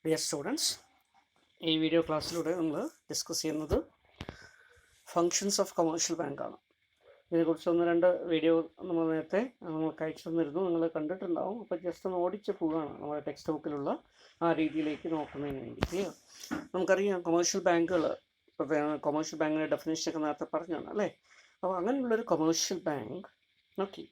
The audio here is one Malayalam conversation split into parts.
ഡിയർ സ്റ്റുഡൻസ്, ഈ വീഡിയോ ക്ലാസ്സിലൂടെ നമ്മൾ ഡിസ്കസ് ചെയ്യുന്നത് ഫങ്ഷൻസ് ഓഫ് കൊമേഴ്ഷ്യൽ ബാങ്കാണ്. ഇതിനെക്കുറിച്ച് ഒന്ന് രണ്ട് വീഡിയോ നമ്മൾ നേരത്തെ അയച്ചു തന്നിരുന്നു, നിങ്ങൾ കണ്ടിട്ടുണ്ടാവും. അപ്പോൾ ജസ്റ്റ് ഒന്ന് ഓടിച്ച് പോവുകയാണ് നമ്മുടെ ടെക്സ്റ്റ് ബുക്കിലുള്ള ആ രീതിയിലേക്ക് നോക്കുന്നതിന് വേണ്ടി. നമുക്കറിയാം കൊമേഴ്ഷ്യൽ ബാങ്കുകൾ, കൊമേഴ്ഷ്യൽ ബാങ്കിൻ്റെ ഡെഫിനേഷനൊക്കെ നേരത്തെ പറഞ്ഞാണ് അല്ലേ. അപ്പോൾ അങ്ങനെയുള്ളൊരു കൊമേഴ്ഷ്യൽ ബാങ്ക് നോക്കി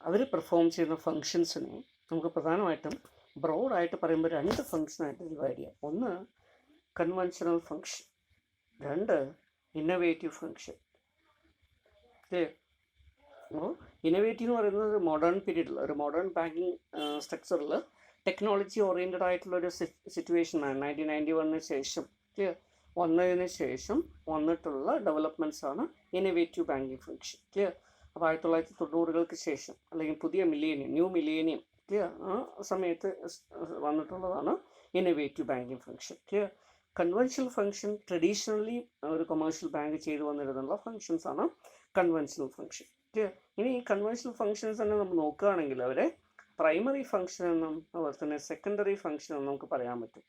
അവർ പെർഫോം ചെയ്യുന്ന ഫങ്ഷൻസിനെ നമുക്ക് പ്രധാനമായിട്ടും ബ്രോഡായിട്ട് പറയുമ്പോൾ രണ്ട് ഫങ്ഷനായിട്ട് ഡിവൈഡ് ചെയ്യാം. ഒന്ന് കൺവെൻഷണൽ ഫങ്ഷൻ, രണ്ട് ഇന്നോവേറ്റീവ് ഫങ്ഷൻ. അപ്പോൾ ഇന്നോവേറ്റീവ് എന്ന് പറയുന്നത് മോഡേൺ പീരീഡിൽ, ഒരു മോഡേൺ ബാങ്കിങ് സ്ട്രക്ചറിൽ ടെക്നോളജി ഓറിയൻറ്റഡ് ആയിട്ടുള്ളൊരു സിറ്റുവേഷനാണ് 1991 ശേഷം വന്നതിന് ശേഷം വന്നിട്ടുള്ള ഡെവലപ്മെൻറ്റ്സാണ് ഇന്നോവേറ്റീവ് ബാങ്കിങ് ഫങ്ഷൻ. അപ്പോൾ 1990-കൾക്ക് ശേഷം അല്ലെങ്കിൽ പുതിയ മില്ലേനിയം, ന്യൂ മില്ലേനിയം ആ സമയത്ത് വന്നിട്ടുള്ളതാണ് innovative banking function. Conventional function traditionally ഒരു കൊമേഴ്ഷ്യൽ ബാങ്ക് ചെയ്തു വന്നിരുന്നുള്ള ഫങ്ഷൻസാണ് കൺവെൻഷണൽ ഫങ്ഷൻ. ഇനി ഈ കൺവെൻഷണൽ ഫങ്ഷൻസ് തന്നെ നമ്മൾ നോക്കുകയാണെങ്കിൽ അവരെ പ്രൈമറി ഫങ്ഷൻ എന്നും അതുപോലെ തന്നെ സെക്കൻഡറി ഫങ്ഷൻ എന്നും നമുക്ക് പറയാൻ പറ്റും.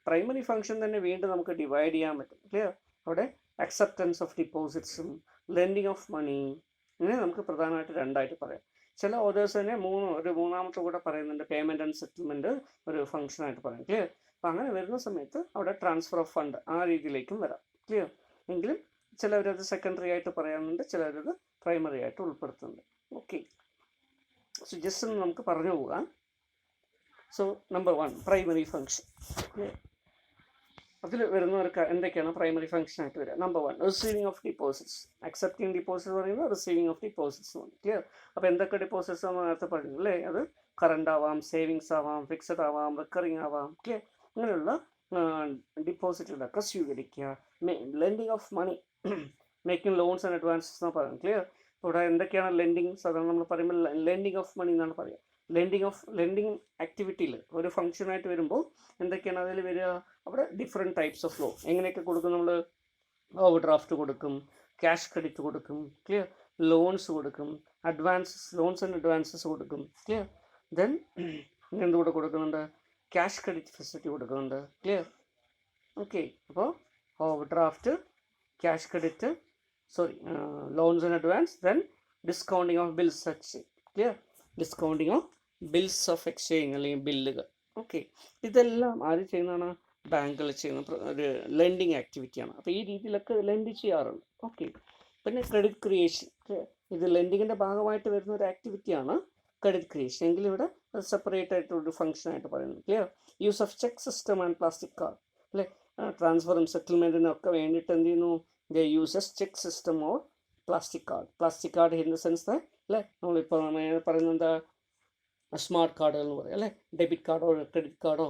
പ്രൈമറി ഫങ്ഷൻ തന്നെ വീണ്ടും നമുക്ക് ഡിവൈഡ് ചെയ്യാൻ പറ്റും. അവിടെ അക്സെപ്റ്റൻസ് ഓഫ് ഡിപ്പോസിറ്റ്സും ലെൻഡിങ് ഓഫ് മണി, ഇങ്ങനെ നമുക്ക് പ്രധാനമായിട്ട് രണ്ടായിട്ട് പറയാം. ചില ഓതേഴ്സ് തന്നെ മൂന്നാമത്തെ കൂടെ പറയുന്നുണ്ട്, പേയ്മെൻറ്റ് ആൻഡ് സെറ്റിൽമെൻറ്റ് ഒരു ഫംഗ്ഷനായിട്ട് പറയാം. അപ്പോൾ അങ്ങനെ വരുന്ന സമയത്ത് അവിടെ ട്രാൻസ്ഫർ ഓഫ് ഫണ്ട് ആ രീതിയിലേക്കും വരാം. എങ്കിലും ചിലവരത് സെക്കൻഡറി ആയിട്ട് പറയാനുണ്ട്, ചിലവരത് പ്രൈമറി ആയിട്ട് ഉൾപ്പെടുത്തുന്നുണ്ട്. ഓക്കെ, സോ ജസ്റ്റ് ഒന്ന് നമുക്ക് പറഞ്ഞു പോകാം. So number 1 primary function. അതിൽ വരുന്നവർക്ക് എന്തൊക്കെയാണ് പ്രൈമറി ഫങ്ഷൻ ആയിട്ട് വരിക? Number 1 receiving of deposits. Accepting deposit എന്ന് പറയുന്നത് റിസീവിങ് ഓഫ് ഡിപ്പോസിറ്റ്സ് ആണ്. അപ്പോൾ എന്തൊക്കെ ഡിപ്പോസിറ്റ്സ് നമ്മൾ നേരത്തെ പറഞ്ഞു അല്ലേ? അത് കറണ്ട് ആവാം, സേവിങ്സ് ആവാം, ഫിക്സഡ് ആവാം, റിക്കറിങ് ആവാം. അങ്ങനെയുള്ള ഡിപ്പോസിറ്റുകളൊക്കെ സ്വീകരിക്കുക. Lending of money, making loans and advances എന്നാണ് പറയുന്നത്. ഇവിടെ എന്തൊക്കെയാണ് ലെൻഡിങ്? സാധാരണ നമ്മൾ പറയുമ്പോൾ ലെൻഡിങ് ഓഫ് മണി എന്നാണ് പറയുക. ലെൻഡിങ് ആക്ടിവിറ്റിയിൽ ഒരു ഫംഗ്ഷനായിട്ട് വരുമ്പോൾ എന്തൊക്കെയാണ് അതിൽ വരിക? അവിടെ ഡിഫറെൻറ്റ് ടൈപ്സ് ഓഫ് ലോൺ എങ്ങനെയൊക്കെ കൊടുക്കും? നമ്മൾ ഓവർ ഡ്രാഫ്റ്റ് കൊടുക്കും, ക്യാഷ് ക്രെഡിറ്റ് കൊടുക്കും, ലോൺസ് കൊടുക്കും, ലോൺസ് ആൻഡ് അഡ്വാൻസസ് കൊടുക്കും. ദെൻ എന്തുകൂടെ കൊടുക്കുന്നുണ്ട്? ക്യാഷ് ക്രെഡിറ്റ് ഫെസിലിറ്റി കൊടുക്കുന്നുണ്ട്. ഓക്കെ, അപ്പോൾ over draft, cash credit, loans and advance, then discounting of bills exchange, discounting of bills of exchange അല്ലെങ്കിൽ ബില്ലുകൾ. ഓക്കെ, ഇതെല്ലാം ആര് ചെയ്യുന്നതാണ്? ബാങ്കുകൾ ചെയ്യുന്ന ഒരു ലെൻഡിങ് ആക്ടിവിറ്റിയാണ്. അപ്പോൾ ഈ രീതിയിലൊക്കെ ലെൻഡ് ചെയ്യാറുണ്ട്. ഓക്കെ, പിന്നെ ക്രെഡിറ്റ് ക്രിയേഷൻ, ഇത് ലെൻഡിങ്ങിൻ്റെ ഭാഗമായിട്ട് വരുന്ന ഒരു ആക്ടിവിറ്റിയാണ് ക്രെഡിറ്റ് ക്രിയേഷൻ. എങ്കിലും ഇവിടെ സെപ്പറേറ്റ് ആയിട്ടൊരു ഫംഗ്ഷനായിട്ട് പറയുന്നത്. Use of cheque system and plastic card അല്ലേ? ട്രാൻസ്ഫറും സെറ്റിൽമെൻറ്റിനും ഒക്കെ വേണ്ടിയിട്ട് എന്ത് ചെയ്യുന്നു? Uses check system or plastic card in the sense അല്ലേ, നമ്മളിപ്പോൾ പറയുന്നത് എന്താ? സ്മാർട്ട് കാർഡുകൾ എന്ന് പറയും അല്ലേ? ഡെബിറ്റ് കാർഡോ ക്രെഡിറ്റ് കാർഡോ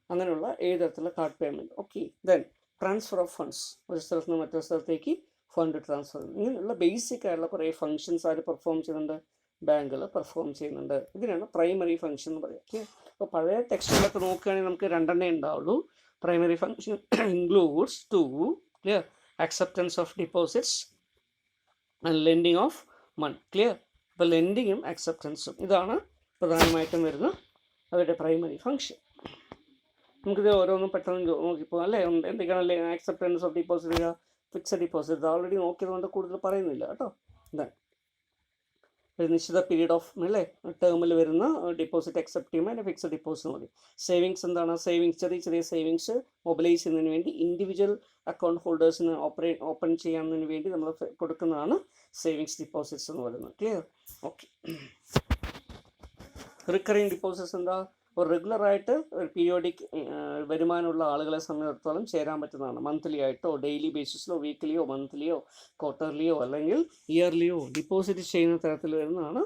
അങ്ങനെയുള്ള ഏത് തരത്തിലുള്ള card payment. Okay, then transfer of funds, ഒരു സ്ഥലത്ത് നിന്ന് മറ്റൊരു സ്ഥലത്തേക്ക് ഫണ്ട് ട്രാൻസ്ഫർ, ഇങ്ങനെയുള്ള ബേസിക് ആയിട്ടുള്ള കുറേ ഫങ്ഷൻസ് ആര് പെർഫോം ചെയ്യുന്നുണ്ട്? ബാങ്കുകൾ പെർഫോം ചെയ്യുന്നുണ്ട്. ഇതിനാണ് പ്രൈമറി ഫങ്ഷൻ എന്ന് പറയുക. അപ്പോൾ പഴയ ടെക്സ്റ്റുകളൊക്കെ നോക്കുകയാണെങ്കിൽ നമുക്ക് രണ്ടെണ്ണേ ഉണ്ടാവുള്ളൂ. Primary function includes to acceptance of deposits and lending of money. അപ്പോൾ ലെൻഡിങ്ങും അക്സെപ്റ്റൻസും ഇതാണ് പ്രധാനമായിട്ടും വരുന്ന അവരുടെ പ്രൈമറി ഫങ്ഷൻ. നമുക്കിത് ഓരോന്നും പെട്ടെന്ന് നോക്കിപ്പോൾ അല്ലേ, എന്തൊക്കെയാണല്ലേ? Acceptance of deposit, fixed deposit already നോക്കിയതുകൊണ്ട് കൂടുതൽ പറയുന്നില്ല കേട്ടോ. എന്താ ഒരു നിശ്ചിത പീരീഡ് ഓഫ് അല്ലേ ടേമിൽ വരുന്ന ഡിപ്പോസിറ്റ് അക്സെപ്റ്റ് ചെയ്യുമ്പോൾ അതിൻ്റെ ഫിക്സഡ് ഡിപ്പോസിറ്റ് മതി. സേവിങ്സ് എന്താണ്? സേവിങ്സ് ചെറിയ സേവിങ്സ് മൊബിലൈസ് ചെയ്യുന്നതിന് വേണ്ടി ഇൻഡിവിജ്വൽ അക്കൗണ്ട് ഹോൾഡേഴ്സിന് ഓപ്പൺ ചെയ്യുന്നതിന് വേണ്ടി നമ്മൾ കൊടുക്കുന്നതാണ് സേവിങ്സ് ഡിപ്പോസിറ്റ്സ് എന്ന് പറയുന്നത്. ഓക്കെ, റിക്കറിങ് ഡിപ്പോസിറ്റ്സ് എന്താ? ഒരു റെഗുലറായിട്ട് ഒരു പീരിയോഡിക് വരുമാനമുള്ള ആളുകളെ സംബന്ധിച്ചിടത്തോളം ചേരാൻ പറ്റുന്നതാണ്. മന്ത്ലി ആയിട്ടോ ഡെയിലി ബേസിസിലോ വീക്ക്ലിയോ മന്ത്ലിയോ ക്വാർട്ടർലിയോ അല്ലെങ്കിൽ ഇയർലിയോ ഡിപ്പോസിറ്റ് ചെയ്യുന്ന തരത്തിൽ വരുന്നതാണ്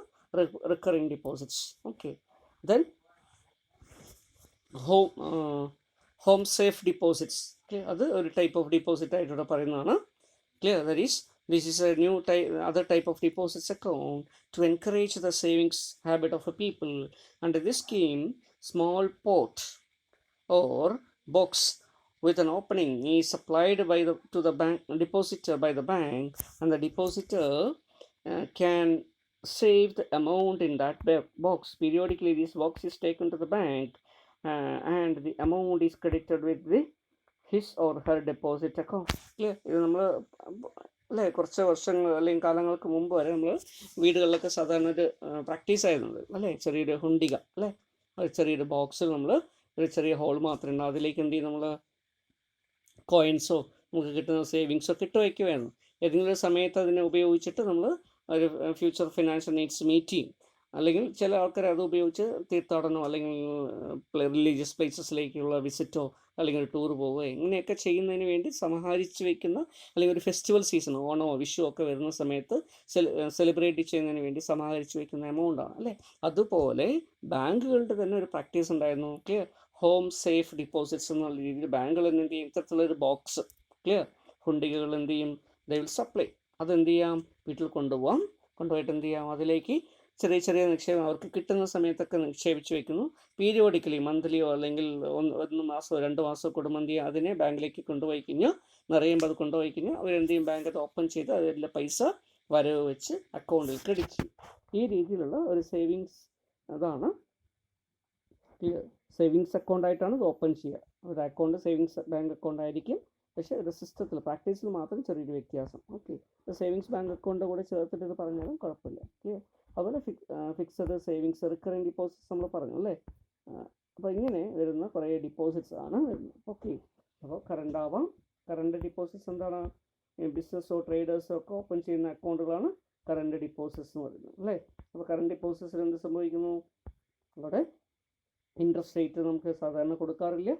recurring deposits. Okay, then home safe deposits, അത് ഒരു ടൈപ്പ് ഓഫ് ഡിപ്പോസിറ്റ് ആയിട്ടിവിടെ പറയുന്നതാണ്. This is a new other type of deposits account to encourage the savings habit of a people. Under this scheme, small pot or box with an opening is supplied to the bank depositor by the bank, and the depositor can save the amount in that box. Periodically, this box is taken to the bank and the amount is credited with the his or her deposit account. അല്ലേ, ഇത് നമ്മൾ അല്ലേ കുറച്ച് വർഷങ്ങൾ അല്ലെങ്കിൽ കാലങ്ങൾക്ക് മുമ്പ് വരെ നമ്മൾ വീടുകളിലൊക്കെ സാധാരണ ഒരു പ്രാക്ടീസ് ആയിരുന്നത് അല്ലേ, ചെറിയൊരു ഹുണ്ടിക അല്ലേ, ഒരു ചെറിയൊരു ബോക്സിൽ നമ്മൾ ഒരു ചെറിയ ഹോൾ മാത്രമേ ഉണ്ടാവും, അതിലേക്ക് എന്ത് ചെയ്യും നമ്മൾ കോയിൻസോ നമുക്ക് കിട്ടുന്ന സേവിങ്സോ ഇട്ട് വയ്ക്കുമായിരുന്നു. ഏതെങ്കിലും ഒരു സമയത്ത് അതിനെ ഉപയോഗിച്ചിട്ട് നമ്മൾ ഒരു ഫ്യൂച്ചർ ഫിനാൻഷ്യൽ നീഡ്സ് മീറ്റ് ചെയ്യും. അല്ലെങ്കിൽ ചില ആൾക്കാർ അത് ഉപയോഗിച്ച് തീർത്ഥാടനമോ അല്ലെങ്കിൽ റിലീജിയസ് പ്ലേസസിലേക്കുള്ള വിസിറ്റോ അല്ലെങ്കിൽ ഒരു ടൂർ പോവുകയോ ഇങ്ങനെയൊക്കെ ചെയ്യുന്നതിന് വേണ്ടി സമാഹരിച്ച് വയ്ക്കുന്ന, അല്ലെങ്കിൽ ഒരു ഫെസ്റ്റിവൽ സീസണോ ഓണമോ വിഷുവോ ഒക്കെ വരുന്ന സമയത്ത് സെലിബ്രേറ്റ് ചെയ്യുന്നതിന് വേണ്ടി സമാഹരിച്ച് വയ്ക്കുന്ന എമൗണ്ടാണ് അല്ലേ. അതുപോലെ ബാങ്കുകളുടെ തന്നെ ഒരു പ്രാക്ടീസ് ഉണ്ടായിരുന്നു. ക്ലിയർ, ഹോം സേഫ് ഡിപ്പോസിറ്റ്സ് എന്നുള്ള രീതിയിൽ ബാങ്കുകൾ എന്ത് ചെയ്യും, ഇത്തരത്തിലൊരു ബോക്സ് ക്ലിയർ ഹുണ്ടികകൾ എന്ത് ചെയ്യും, ദേ വിൽ സപ്ലൈ. അതെന്ത് ചെയ്യാം, വീട്ടിൽ കൊണ്ടുപോകാം, കൊണ്ടുപോയിട്ട് എന്ത് ചെയ്യാം, അതിലേക്ക് ചെറിയ ചെറിയ നിക്ഷേപം അവർക്ക് കിട്ടുന്ന സമയത്തൊക്കെ നിക്ഷേപിച്ച് വെക്കുന്നു. പീരിയോഡിക്കലി മന്ത്ലിയോ അല്ലെങ്കിൽ 1 മാസമോ 2 മാസമോ കൂടുമ്പോൾ എന്ത് ചെയ്യും, അതിനെ ബാങ്കിലേക്ക് കൊണ്ടുപോയി കഴിഞ്ഞാൽ നിറയുമ്പോൾ അത് കൊണ്ടുപോയി കഴിഞ്ഞാൽ അവരെന്ത് ചെയ്യും, ബാങ്ക് അത് ഓപ്പൺ ചെയ്ത് അതിലെ പൈസ വരവ് വെച്ച് അക്കൗണ്ടിൽ ക്രെഡിറ്റ് ചെയ്യും. ഈ രീതിയിലുള്ള ഒരു സേവിങ്സ്, അതാണ് സേവിങ്സ് അക്കൗണ്ടായിട്ടാണ് ഇത് ഓപ്പൺ ചെയ്യുക. ഒരു അക്കൗണ്ട് സേവിങ്സ് ബാങ്ക് അക്കൗണ്ട് ആയിരിക്കും, പക്ഷേ ഒരു സിസ്റ്റത്തിൽ പ്രാക്ടീസിൽ മാത്രം ചെറിയൊരു വ്യത്യാസം. ഓക്കെ, സേവിങ്സ് ബാങ്ക് അക്കൗണ്ട് കൂടെ ചേർത്തിട്ട് ഇത് പറഞ്ഞാലും കുഴപ്പമില്ല. ഓക്കെ, അതുപോലെ ഫിക്സഡ് സേവിങ്സ്, റിക്കറിങ് ഡിപ്പോസിറ്റ്സ് നമ്മൾ പറഞ്ഞു അല്ലേ. അപ്പോൾ ഇങ്ങനെ വരുന്ന കുറേ ഡിപ്പോസിറ്റ്സ് ആണ് വരുന്നത്. ഓക്കെ, അപ്പോൾ കറണ്ട് ആവാം. കറണ്ട് ഡിപ്പോസിറ്റ്സ് എന്താണ്, ബിസിനസ്സോ ട്രേഡേഴ്സോ ഒക്കെ ഓപ്പൺ ചെയ്യുന്ന അക്കൗണ്ടുകളാണ് കറണ്ട് ഡിപ്പോസിറ്റ്സ് എന്ന് പറയുന്നത് അല്ലേ. അപ്പോൾ കറണ്ട് ഡിപ്പോസിറ്റ്സിൽ എന്ത് സംഭവിക്കുന്നു, അവിടെ ഇൻട്രസ്റ്റ് റേറ്റ് നമുക്ക് സാധാരണ കൊടുക്കാറില്ല.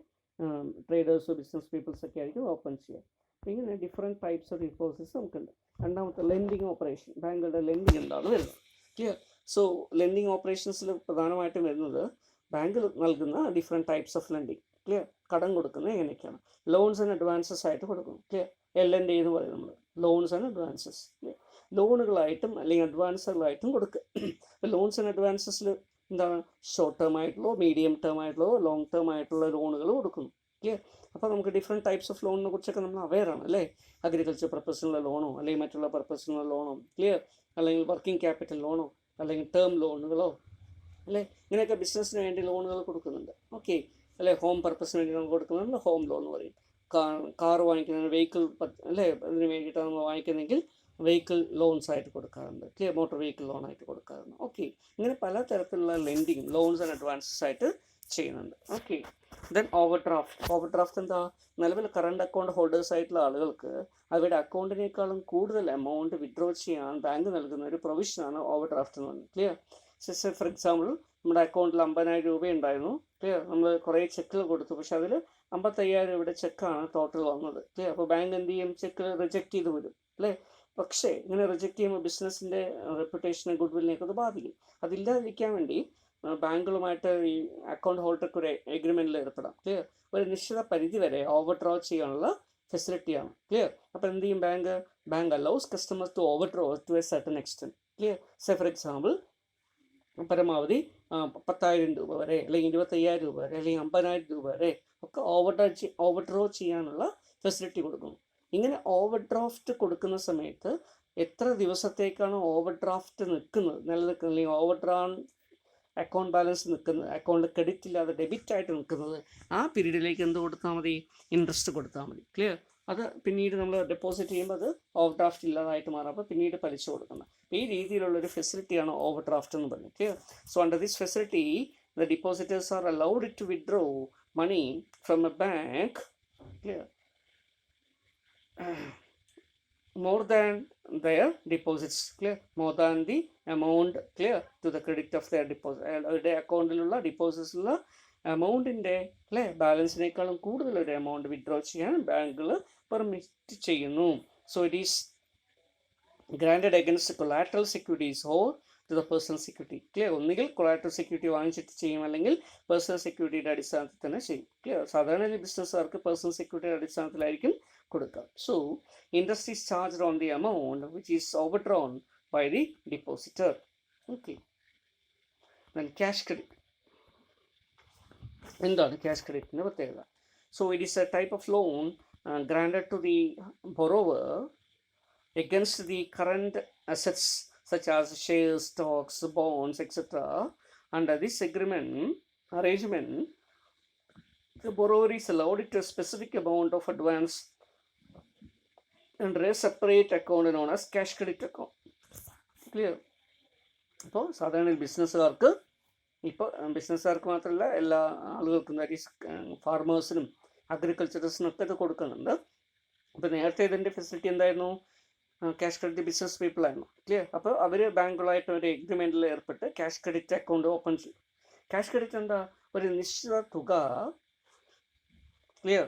ട്രേഡേഴ്സോ ബിസിനസ് പീപ്പിൾസ് ഒക്കെ ആയിരിക്കും ഓപ്പൺ ചെയ്യുക. ഇങ്ങനെ ഡിഫറെൻറ്റ് ടൈപ്സ് ഓഫ് ഡിപ്പോസിറ്റ്സ് നമുക്കുണ്ട്. രണ്ടാമത്തെ ലെൻഡിങ് ഓപ്പറേഷൻ, ബാങ്കുകളുടെ ലെൻഡിങ് എന്താണ് വരുന്നത്. ക്ലിയർ. സോ ലെൻഡിങ് ഓപ്പറേഷൻസിൽ പ്രധാനമായിട്ടും വരുന്നത് ബാങ്ക് നൽകുന്ന different types of lending. Clear, കടം കൊടുക്കുന്നത് എങ്ങനെയൊക്കെയാണ്, ലോൺസ് ആൻഡ് അഡ്വാൻസസ് ആയിട്ട് കൊടുക്കുന്നു. ക്ലിയർ, LND എന്ന് പറയും നമ്മൾ, ലോൺസ് ആൻഡ് അഡ്വാൻസസ്. ലോണുകളായിട്ടും അല്ലെങ്കിൽ അഡ്വാൻസുകളായിട്ടും കൊടുക്കുക. ഇപ്പോൾ ലോൺസ് ആൻഡ് അഡ്വാൻസസിൽ എന്താണ്, ഷോർട്ട് ടേം ആയിട്ടുള്ളോ മീഡിയം ടേം ആയിട്ടുള്ളോ ലോങ് ടേം ആയിട്ടുള്ള ലോണുകൾ കൊടുക്കുന്നു. ക്ലിയർ. അപ്പോൾ നമുക്ക് ഡിഫറെൻറ്റ് ടൈപ്സ് ഓഫ് ലോണിനെ കുറിച്ചൊക്കെ നമ്മൾ അവെയറാണ് അല്ലേ. അഗ്രികൾച്ചർ പർപ്പസിനുള്ള ലോണോ അല്ലെങ്കിൽ മറ്റുള്ള പർപ്പസിനുള്ള ലോണോ, ക്ലിയർ, അല്ലെങ്കിൽ വർക്കിംഗ് ക്യാപിറ്റൽ ലോണോ അല്ലെങ്കിൽ ടേം ലോണുകളോ അല്ലേ, ഇങ്ങനെയൊക്കെ ബിസിനസ്സിന് വേണ്ടി ലോണുകൾ കൊടുക്കുന്നുണ്ട്. ഓക്കെ, അല്ലെ ഹോം പർപ്പസിന് വേണ്ടി നമ്മൾ കൊടുക്കുന്നുണ്ട് ഹോം ലോൺ എന്ന് പറയും. കാർ വാങ്ങിക്കുന്നതിന് വെഹിക്കിൾ അല്ലേ, അതിന് വേണ്ടിയിട്ടാണ് നമ്മൾ വാങ്ങിക്കുന്നതെങ്കിൽ വെഹിക്കിൾ ലോൺസ് ആയിട്ട് കൊടുക്കാറുണ്ട്. ക്ലിയർ, മോട്ടോർ വെഹിക്കിൾ ലോൺ ആയിട്ട് കൊടുക്കാറുണ്ട്. ഓക്കെ, ഇങ്ങനെ പല തരത്തിലുള്ള ലെൻഡിങ്, ലോൺസ് ആൻഡ് അഡ്വാൻസസ് ആയിട്ട് ചെയ്യുന്നുണ്ട്. ഓക്കെ, ദെൻ ഓവർ ഡ്രാഫ്റ്റ് എന്താ, നിലവിൽ കറണ്ട് അക്കൗണ്ട് ഹോൾഡേഴ്സ് ആയിട്ടുള്ള ആളുകൾക്ക് അവരുടെ അക്കൗണ്ടിനേക്കാളും കൂടുതൽ എമൗണ്ട് വിഡ്രോ ചെയ്യാൻ ബാങ്ക് നൽകുന്ന ഒരു പ്രൊവിഷനാണ് ഓവർ ഡ്രാഫ്റ്റ് എന്ന് പറയുന്നത്. ക്ലിയർ. ഫോർ എക്സാമ്പിൾ, നമ്മുടെ അക്കൗണ്ടിൽ 50,000 രൂപ ഉണ്ടായിരുന്നു. ക്ലിയർ, നമ്മൾ കുറേ ചെക്കുകൾ കൊടുത്തു, പക്ഷെ അതിൽ 55,000 രൂപയുടെ ചെക്കാണ് ടോട്ടൽ വന്നത്. ക്ലിയർ, അപ്പോൾ ബാങ്ക് എന്ത് ചെയ്യും, ചെക്ക് റിജക്റ്റ് ചെയ്ത് വരും അല്ലേ. പക്ഷേ ഇങ്ങനെ റിജക്റ്റ് ചെയ്യുമ്പോൾ ബിസിനസ്സിൻ്റെ റെപ്യൂട്ടേഷനെ ഗുഡ്വില്ലിനെയൊക്കെ അത് ബാധിക്കും. അതില്ലാതിരിക്കാൻ വേണ്ടി ബാങ്കുകളുമായിട്ട് ഈ അക്കൗണ്ട് ഹോൾഡർക്ക് ഒരു എഗ്രിമെൻറ്റിൽ ഏർപ്പെടാം. ക്ലിയർ, ഒരു നിശ്ചിത പരിധി വരെ ഓവർ ഡ്രോ ചെയ്യാനുള്ള ഫെസിലിറ്റിയാണ്. ക്ലിയർ. അപ്പോൾ എന്ത് ചെയ്യും, bank allows customers to overdraw to a certain extent. Clear. For example, പരമാവധി 10,000 രൂപ വരെ അല്ലെങ്കിൽ 25,000 രൂപ വരെ അല്ലെങ്കിൽ 50,000 രൂപ വരെ ഒക്കെ ഓവർ ഡ്രോ ചെയ്യാനുള്ള ഫെസിലിറ്റി കൊടുക്കുന്നു. ഇങ്ങനെ ഓവർ ഡ്രാഫ്റ്റ് കൊടുക്കുന്ന സമയത്ത് എത്ര ദിവസത്തേക്കാണ് ഓവർ ഡ്രാഫ്റ്റ് നിലനിൽക്കുന്നത് അല്ലെങ്കിൽ ഓവർ ഡ്രാൻ അക്കൗണ്ട് ബാലൻസ് നിൽക്കുന്നത്, അക്കൗണ്ടിൽ ക്രെഡിറ്റ് ഇല്ലാതെ ഡെബിറ്റ് ആയിട്ട് നിൽക്കുന്നത്, ആ പീരീഡിലേക്ക് എന്ത് കൊടുത്താൽ മതി, ഇൻട്രസ്റ്റ് കൊടുത്താൽ മതി. ക്ലിയർ. അത് പിന്നീട് നമ്മൾ ഡെപ്പോസിറ്റ് ചെയ്യുമ്പോൾ അത് ഓവർ ഡ്രാഫ്റ്റ് ഇല്ലാതായിട്ട് മാറും. അപ്പോൾ പിന്നീട് പലിശ കൊടുക്കണം. ഈ രീതിയിലുള്ളൊരു ഫെസിലിറ്റിയാണ് ഓവർ ഡ്രാഫ്റ്റ് എന്ന് പറയുന്നത്. Clear. So under this facility the depositors are allowed to withdraw money from a bank. Clear. more than their deposits. Clear, more than the amount, clear, to the credit of their deposit. അവരുടെ അക്കൗണ്ടിലുള്ള ഡിപ്പോസിറ്റ്സിലുള്ള എമൗണ്ടിൻ്റെ അല്ലേ ബാലൻസിനേക്കാളും കൂടുതൽ ഒരു എമൗണ്ട് വിഡ്രോ ചെയ്യാൻ ബാങ്കുകൾ പെർമിറ്റ് ചെയ്യുന്നു. So it is granted against collateral securities or to the personal security. Clear. ഒന്നുകിൽ കൊളാറ്ററൽ സെക്യൂരിറ്റി വാങ്ങിച്ചിട്ട് ചെയ്യും, അല്ലെങ്കിൽ പേഴ്സണൽ സെക്യൂരിറ്റിയുടെ അടിസ്ഥാനത്തിൽ തന്നെ ചെയ്യും. ക്ലിയർ. സാധാരണ ബിസിനസ്സുകാർക്ക് പേഴ്സണൽ സെക്യൂരിറ്റിയുടെ അടിസ്ഥാനത്തിലായിരിക്കും കൊടുക്കാം. So interest is charged on the amount which is overdrawn by the depositor. Okay. Then cash credit. എന്താണ് ക്യാഷ് ക്രെഡിറ്റിൻ്റെ പ്രത്യേകത? So it is a type of loan granted to the borrower against the current assets such as shares, stocks, bonds, etc. Under this arrangement, The borrower is allowed to a specific amount of advance under a separate account known as cash credit account. Clear? അപ്പോൾ സാധാരണ ബിസിനസ്സുകാർക്ക്, ഇപ്പോൾ ബിസിനസ്സുകാർക്ക് മാത്രമല്ല എല്ലാ ആളുകൾക്കും, ദാറ്റ് ഈസ് ഫാർമേഴ്സിനും അഗ്രികൾച്ചറിസ്റ്റിനും ഒക്കെ ഇത് കൊടുക്കുന്നുണ്ട്. അപ്പോൾ നേരത്തെ ഇതിൻ്റെ ഫെസിലിറ്റി എന്തായിരുന്നു? ക്യാഷ് ക്രെഡിറ്റ് ബിസിനസ് പീപ്പിൾ ആയിരുന്നു. ക്ലിയർ? അപ്പോൾ അവർ ബാങ്കുകളായിട്ട് ഒരു എഗ്രിമെൻറ്റിൽ ഏർപ്പെട്ട് ക്യാഷ് ക്രെഡിറ്റ് അക്കൗണ്ട് ഓപ്പൺ ചെയ്യും. ക്യാഷ് ക്രെഡിറ്റ് എന്താ? ഒരു നിശ്ചിത തുക, ക്ലിയർ,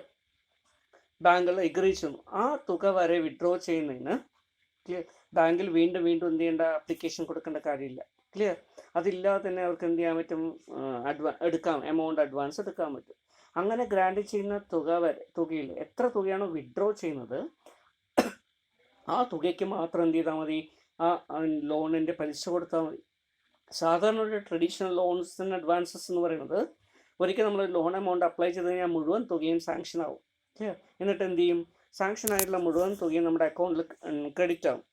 ബാങ്കുകൾ എഗ്രി ചെയ്യുന്നു. ആ തുക വരെ വിഡ്രോ ചെയ്യുന്നതിന്, ക്ലിയർ, ബാങ്കിൽ വീണ്ടും വീണ്ടും എന്ത് ചെയ്യേണ്ട, ആപ്ലിക്കേഷൻ കൊടുക്കേണ്ട കാര്യമില്ല. ക്ലിയർ? അതില്ലാതെ തന്നെ അവർക്ക് എന്ത് ചെയ്യാൻ പറ്റും? എമൗണ്ട് അഡ്വാൻസ് എടുക്കാൻ പറ്റും. അങ്ങനെ ഗ്രാൻഡ് ചെയ്യുന്ന തുകയിൽ എത്ര തുകയാണോ വിഡ്രോ ചെയ്യുന്നത്, ആ തുകയ്ക്ക് മാത്രം എന്ത് ചെയ്താൽ മതി? ആ ലോണിൻ്റെ പലിശ കൊടുത്താൽ മതി. സാധാരണ ഒരു ട്രഡീഷണൽ ലോൺസ് ആൻഡ് അഡ്വാൻസസ് എന്ന് പറയുന്നത്, ഒരിക്കൽ നമ്മൾ ലോൺ എമൗണ്ട് അപ്ലൈ ചെയ്ത് കഴിഞ്ഞാൽ മുഴുവൻ തുകയും സാങ്ഷൻ ആവും. എന്നിട്ട് എന്ത് ചെയ്യും? സാങ്ഷൻ ആയിട്ടുള്ള മുഴുവൻ തുകയും നമ്മുടെ അക്കൗണ്ടിൽ ക്രെഡിറ്റ് ആവും,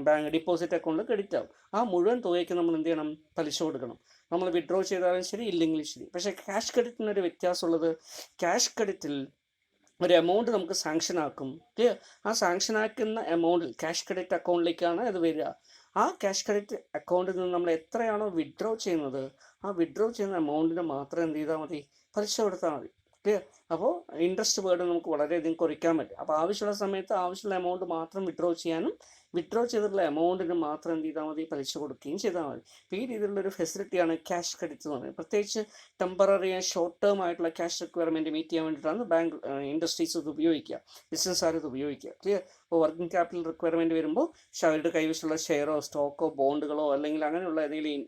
ബാങ്ക് ഡിപ്പോസിറ്റ് അക്കൗണ്ടിൽ ക്രെഡിറ്റ് ആവും. ആ മുഴുവൻ തുകയ്ക്ക് നമ്മൾ എന്ത് ചെയ്യണം? പലിശ കൊടുക്കണം. നമ്മൾ വിഡ്രോ ചെയ്താലും ശരി, ഇല്ലെങ്കിലും ശരി. പക്ഷേ ക്യാഷ് ക്രെഡിറ്റിനൊരു വ്യത്യാസമുള്ളത്, ക്യാഷ് ക്രെഡിറ്റിൽ ഒരു എമൗണ്ട് നമുക്ക് സാങ്ഷൻ ആക്കും. ക്ലിയർ? ആ സാങ്ഷൻ ആക്കുന്ന എമൗണ്ടിൽ ക്യാഷ് ക്രെഡിറ്റ് അക്കൗണ്ടിലേക്കാണ് അത് വരിക. ആ ക്യാഷ് ക്രെഡിറ്റ് അക്കൗണ്ടിൽ നിന്ന് നമ്മൾ എത്രയാണോ വിഡ്രോ ചെയ്യുന്നത്, ആ വിഡ്രോ ചെയ്യുന്ന എമൗണ്ടിന് മാത്രം എന്ത് ചെയ്താൽ മതി? പലിശ കൊടുത്താൽ മതി. ക്ലിയർ? അപ്പോൾ ഇൻട്രസ്റ്റ് ബേർഡൻ നമുക്ക് വളരെയധികം കുറയ്ക്കാൻ പറ്റും. അപ്പോൾ ആവശ്യമുള്ള സമയത്ത് ആവശ്യമുള്ള എമൗണ്ട് മാത്രം വിഡ്രോ ചെയ്യാനും, വിഡ്രോ ചെയ്തിട്ടുള്ള എമൗണ്ടിന് മാത്രം എന്ത് ചെയ്താൽ മതി? പലിശ കൊടുക്കുകയും ചെയ്താൽ മതി. അപ്പോൾ ഈ രീതിയിലുള്ളൊരു ഫെസിലിറ്റിയാണ് ക്യാഷ് ക്രെഡിറ്റ് എന്ന് പറയുന്നത്. പ്രത്യേകിച്ച് ടെമ്പററി ആൻഡ് ഷോർട്ട് ടേം ആയിട്ടുള്ള ക്യാഷ് റിക്വയർമെൻറ്റ് മീറ്റ് ചെയ്യാൻ വേണ്ടിയിട്ടാണ് ബാങ്ക് ഇൻഡസ്ട്രീസ് ഇത് ഉപയോഗിക്കുക, ബിസിനസ്സുകാർ ഇത് ഉപയോഗിക്കുക. ക്ലിയർ? അപ്പോൾ വർക്കിംഗ് ക്യാപിറ്റൽ റിക്വയർമെൻറ്റ് വരുമ്പോൾ അവരുടെ കൈവശമുള്ള ഷെയറോ സ്റ്റോക്കോ ബോണ്ടുകളോ അല്ലെങ്കിൽ അങ്ങനെയുള്ള ഏതെങ്കിലും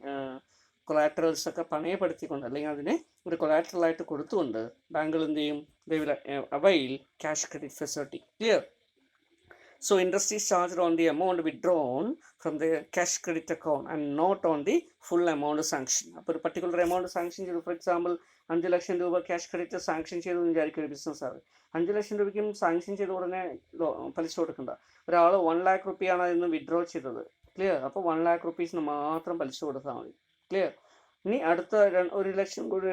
കൊളാറ്ററൽസ് ഒക്കെ പണയപ്പെടുത്തിക്കൊണ്ട്, അല്ലെങ്കിൽ അതിനെ ഒരു കൊളാറ്ററലായിട്ട് കൊടുത്തുകൊണ്ട് ബാങ്കുകൾ എന്ത് ചെയ്യും? They will avail cash credit facility. Clear? So interest is charged on the amount withdrawn from the cash credit account and not on the full amount sanction. അപ്പോൾ ഒരു പർട്ടിക്കുലർ എമൗണ്ട് സാങ്ഷൻ ചെയ്തു, ഫോർ എക്സാമ്പിൾ 5 ലക്ഷം രൂപ ക്യാഷ് ക്രെഡിറ്റ് സാങ്ഷൻ ചെയ്തു എന്ന് വിചാരിക്കും ഒരു ബിസിനസ്സാണ്. 5 ലക്ഷം രൂപയ്ക്കും സാങ്ഷൻ ചെയ്ത ഉടനെ പലിശ കൊടുക്കണ്ട. ഒരാൾ 1 lakh റുപ്പിയാണ് അതിൽ വിഡ്രോ ചെയ്തത്. ക്ലിയർ? അപ്പോൾ 1 lakh റുപ്പീസിന് മാത്രം പലിശ കൊടുത്താൽ മതി. ക്ലിയർ? ഇനി അടുത്ത 1 ലക്ഷം കൂടി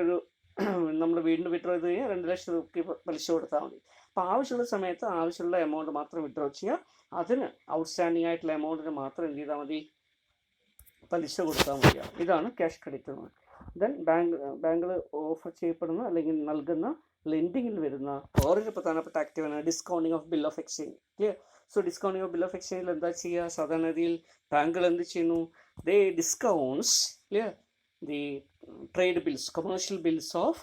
നമ്മൾ വീണ്ടും വിഡ്രോ ചെയ്ത് കഴിഞ്ഞാൽ 2 ലക്ഷം രൂപയ്ക്ക് പലിശ കൊടുത്താൽ മതി. അപ്പോൾ ആവശ്യമുള്ള സമയത്ത് ആവശ്യമുള്ള എമൗണ്ട് മാത്രം വിഡ്രോ ചെയ്യുക, അതിന് ഔട്ട്സ്റ്റാൻഡിംഗ് ആയിട്ടുള്ള എമൗണ്ടിന് മാത്രം എന്ത് ചെയ്താൽ മതി? പലിശ കൊടുത്താൽ മതിയാവും. ഇതാണ് ക്യാഷ് ക്രെഡിറ്റ് എന്ന് പറയുന്നത്. ദെൻ ബാങ്കുകൾ ഓഫർ ചെയ്യപ്പെടുന്ന അല്ലെങ്കിൽ നൽകുന്ന ലെൻഡിങ്ങിൽ വരുന്ന വേറൊരു പ്രധാനപ്പെട്ട ആക്ടിവാണ് discounting of bill of exchange. Clear? So discounting of bill of എക്സ്ചേഞ്ചിൽ എന്താ ചെയ്യുക? സാധാരണ രീതിയിൽ ബാങ്കുകൾ എന്ത് ചെയ്യുന്നു? They discounts, clear, the trade bills, commercial bills of